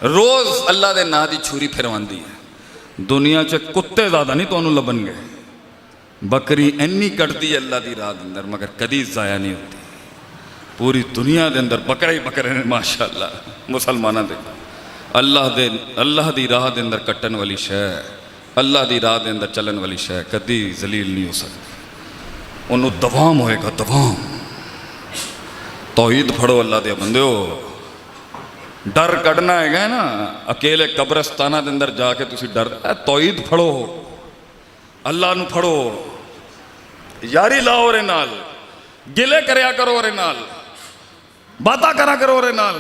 रोज अल्लाह के नां दी छुरी फिरवांदी है। दुनिया च कुत्ते ज़्यादा नहीं तुहानूं लभणगे, बकरी इन्नी कटदी है अल्लाह की राह अंदर, मगर कदी ज़ाया नहीं होती। पूरी दुनिया के अंदर बकरे ही बकरे ने माशाअल्लाह मुसलमानों के, अल्लाह दी राह दे अंदर कट्टन वाली शै, अल्लाह दी राह दे अंदर चलन वाली शै कदी जलील नहीं हो सकती। उन्होंने दवाम होएगा, दवाम। तौहीद फड़ो अल्लाह दे बंदे हो। डर कढ़ना है ना अकेले कब्रस्ताना के अंदर जाके तुसी डर, तौहीद फड़ो, अल्लाह नू फड़ो, यारी लाओ रे नाल, गिले करया करो रे नाल, बाता करा करो रे नाल।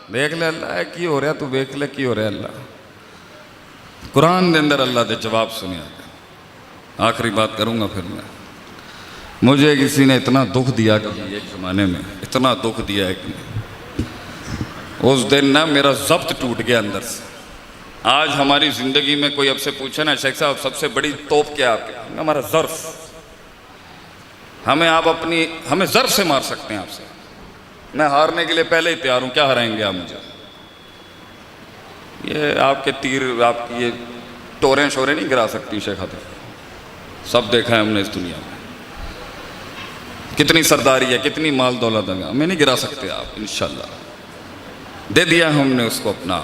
देख ले अल्लाह है की हो रहा, तू देख ले की हो रहा अल्लाह। कुरान के अंदर अल्लाह के जवाब सुनिया। आखिरी बात करूँगा फिर मैं। मुझे किसी ने इतना दुख दिया कि एक ज़माने में इतना दुख दिया है कि उस दिन ना मेरा जब्त टूट गया अंदर से। आज हमारी ज़िंदगी में कोई आपसे पूछे ना शेख साहब सबसे बड़ी तोप क्या आपके, हमारा ज़र्फ। हमें ज़र्फ से मार सकते हैं आपसे। मैं हारने के लिए पहले ही तैयार हूँ, क्या हराएंगे आप मुझे? ये आपके तीर, आपकी ये टोरें शोरें नहीं गिरा सकती शेख खातिर। सब देखा है हमने इस दुनिया में, कितनी सरदारी है, कितनी माल दौलत है, हमें नहीं गिरा सकते आप इंशाल्लाह। दे दिया हमने उसको अपना।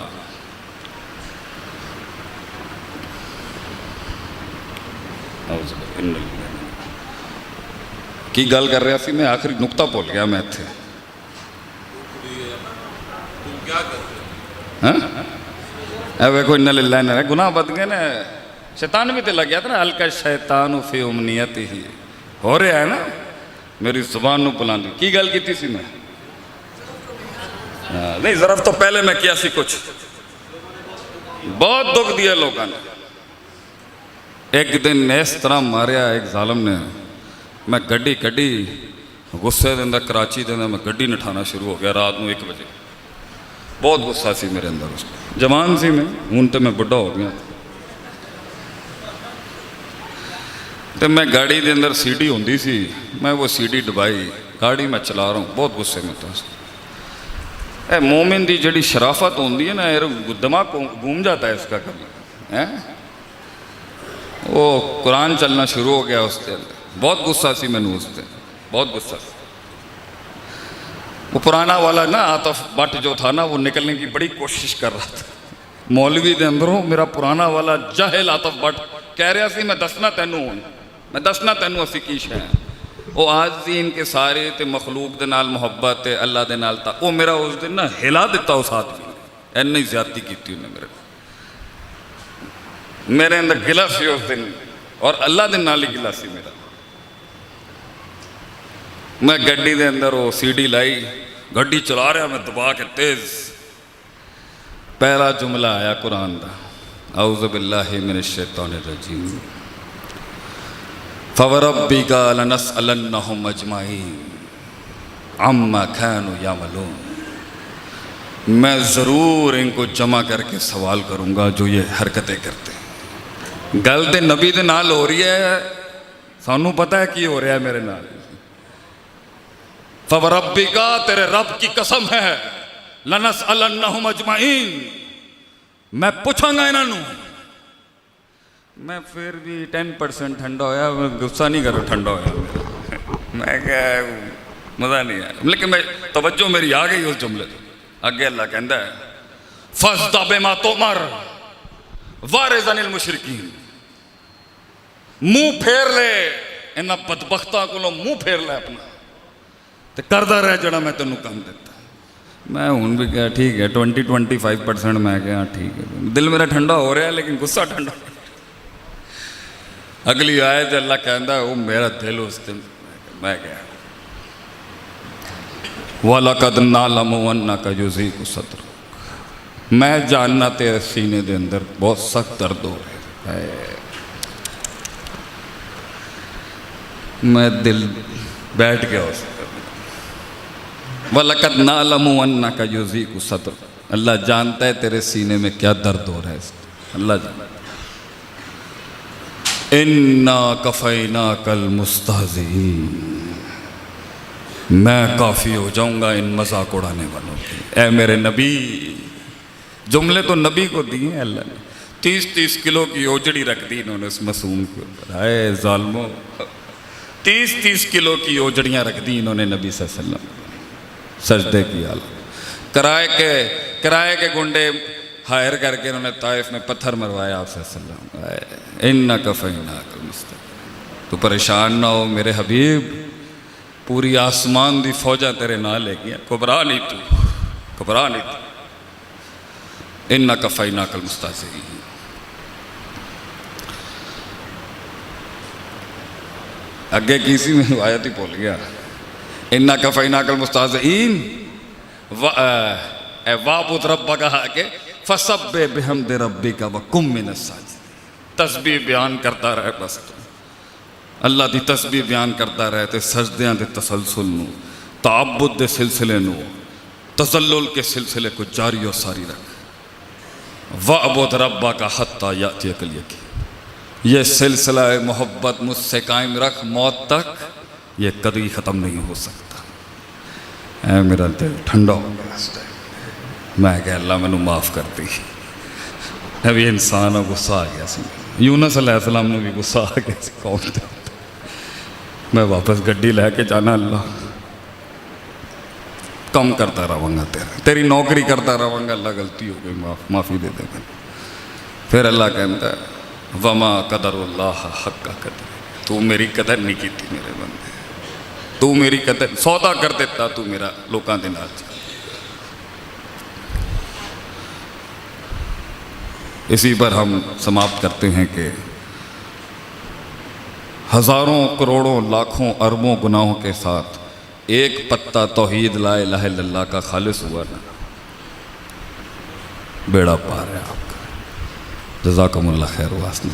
की गल कर रहा सी मैं, आखिरी नुकता भूल गया मैं इत्थे। वेखो इन्ना लिल्ला है, गुनाह बद गए ना। शैतान भी तो लग गया था ना, हल्का शैतान फी उमनियत ही हो रहा है ना। मेरी जुबान नू बुलांदी की गल की सी मैं। नहीं ज़रफ तो पहले मैं किया सी कुछ। बहुत दुख दिया लोगों ने। एक दिन इस तरह मारिया एक जालम ने, मैं गड्डी कड्डी गुस्से के अंदर कराची के अंदर मैं गड्डी नठाना शुरू हो गया रात को 1 बजे। बहुत गुस्सा सी मेरे अंदर उसको। जवान सी मैं, हूँ तो मैं बुढ़ा हो गया। तो मैं गाड़ी के अंदर सीडी होंदी सी, मैं वो सीडी दबाई, गाड़ी मैं चला रहा हूँ, बहुत गुस्से में था। मोमिन की जड़ी शराफत होती है ना, दिमाग घूम जाता है इसका कभी है। वो कुरान चलना शुरू हो गया उसके अंदर। बहुत गुस्सा सी मैनू उस दिन, बहुत गुस्सा सी। वो पुराना वाला ना आतफ भट्ट जो था ना, वो निकलने की बड़ी कोशिश कर रहा था। मौलवी के अंदरों मेरा पुराना वाला जाहिल आतफ भट्ट कह रहा सी मैं दसना तेनू, मैं दसना तेनू असी की शै। वो आज भी इनके सारे ते मखलूक दे नाल मुहब्बत है, अल्लाह दे नाल था। वो मेरा उस दिन ना हिला दिता उस आदमी ने, इन्नी ज्यादती की उन्हें मेरे अंदर गिला सी उस दिन, और अल्लाह दे नाल ही गिला सी मेरा। मैं गड्डी दे अंदर वो सीडी लाई, गड्डी चला रहा मैं दबा के तेज। पहला जुमला आया कुरान का, औज़ु बिल्लाहि मिनश शैतानिर रजीम, फ़वरब्बिका लनस्अलन्नहुम अजमाईन अम्मा कानू यामलून। मैं ज़रूर इनको जमा करके सवाल करूँगा जो ये हरकतें करते हैं। गल तो नबी दे नाल हो रही है, सानू पता है की हो रहा है मेरे नाल। फ़वरब्बिका, तेरे रब की कसम है, लनस्अलन्नहुम अजमाईन, मैं पूछांगा इन्हों। मैं फिर भी 10% ठंडा होया, गुस्सा नहीं करो, ठंडा होया मैं क्या मज़ा नहीं आया। लेकिन मैं तवज्जो मेरी आ गई उस जुमले तो। अगे अल्लाह कहता है फस्दा बिमा तुमर वारिज़निल मुशरिकीन, मुंह फेर ले इन्हां बदबख्तां कोलों, मुंह फेर ले अपना तो करदा रह जड़ा मैं तेनों काम देता। मैं हूँ भी क्या ठीक है 20-25%। मैं क्या ठीक है, दिल मेरा ठंडा हो रहा है लेकिन गुस्सा ठंडा। अगली आयत अल्लाह कहता है वो मेरा दिल उस दिन, मैं क्या वलक़द नअलमु अन्नका युज़ीक़ु सद्रुक, मैं जानना तेरे सीने के अंदर बहुत सख्त दर्द हो रहा है। मैं दिल बैठ गया उस वलक़द नअलमु अन्नका युज़ीक़ु सद्रुक। अल्लाह जानता है तेरे सीने में क्या दर्द हो रहा है, अल्लाह जानता। इन्ना कफ़ैना कल मुस्तहज़ीन, मैं काफ़ी हो जाऊँगा इन मजाक उड़ाने वालों की। ऐ मेरे नबी, जुमले तो नबी को दिए हैं अल्लाह ने। 30-30 किलो की ओजड़ी रख दी इन्होंने उस मासूम के ऊपर। हाय ज़ालिमों, 30-30 किलो की ओजड़ियाँ रख दी इन्होंने नबी सल्लल्लाहु अलैहि वसल्लम। सजदे की हालत, किराए के गुंडे हायर करके उन्होंने ताइफ में पत्थर मरवाया आपसे सल्लम। इन्ना कफ़ैना तो परेशान ना हो मेरे हबीब, पूरी आसमान दी फौजा तेरे नाल लेगी, घबरा नहीं तू, घबरा नहीं तू। इन्ना कफ़ैना कल मुस्ताज़ीन। अगे किसी में आयत ही भूल गया। इन्ना कफ़ैना कल मुस्ताज़ीन वाबुद रब्बा कहा के फसब्बे बिहम्दि रब्बिका व कुम मिनस साजिदीन। तस्बीह बयान करता रहे, बस अल्लाह दी तस्बीह बयान करता रहे ते सजदियां दे तसलसल नू, ताअब्बुद दे सिलसिले नू, तज़ल्लुल के सिलसिले को जारी और सारी रख। वअबुद रब्बका हत्ता यातियकल यकीन। ये सिलसिला मोहब्बत मुझसे कायम रख मौत तक, ये कभी ख़त्म नहीं हो सकता। ऐ मेरा दिल ठंडा हो गया इस टाइम। मैं कह अल्लाह मैनू माफ़ कर दी। अभी इंसान गुस्सा आ गया सी, यूनुस अलैहिस्सलाम ने भी गुस्सा आ गया सी कौम ते। मैं वापस गड्डी लैके जाना, अल्लाह कम करता रहूँगा, तेरी नौकरी करता रहूँगा। अल्लाह गलती हो गई, माफ़ी दे देगा। फिर अल्लाह कहता है वमा कदरुल्लाह हक्का कदर, तू मेरी कदर नहीं की थी मेरे बंदे, तू मेरी कदर सौदा कर देता, तू मेरा लोगों के नाल। इसी पर हम समाप्त करते हैं कि हज़ारों करोड़ों लाखों अरबों गुनाहों के साथ एक पत्ता तौहीद ला इलाहा इल्लल्लाह का खालिस हुआ ना, बेड़ा पार है आपका। जज़ाकुमुल्लाह खैर वास्ते।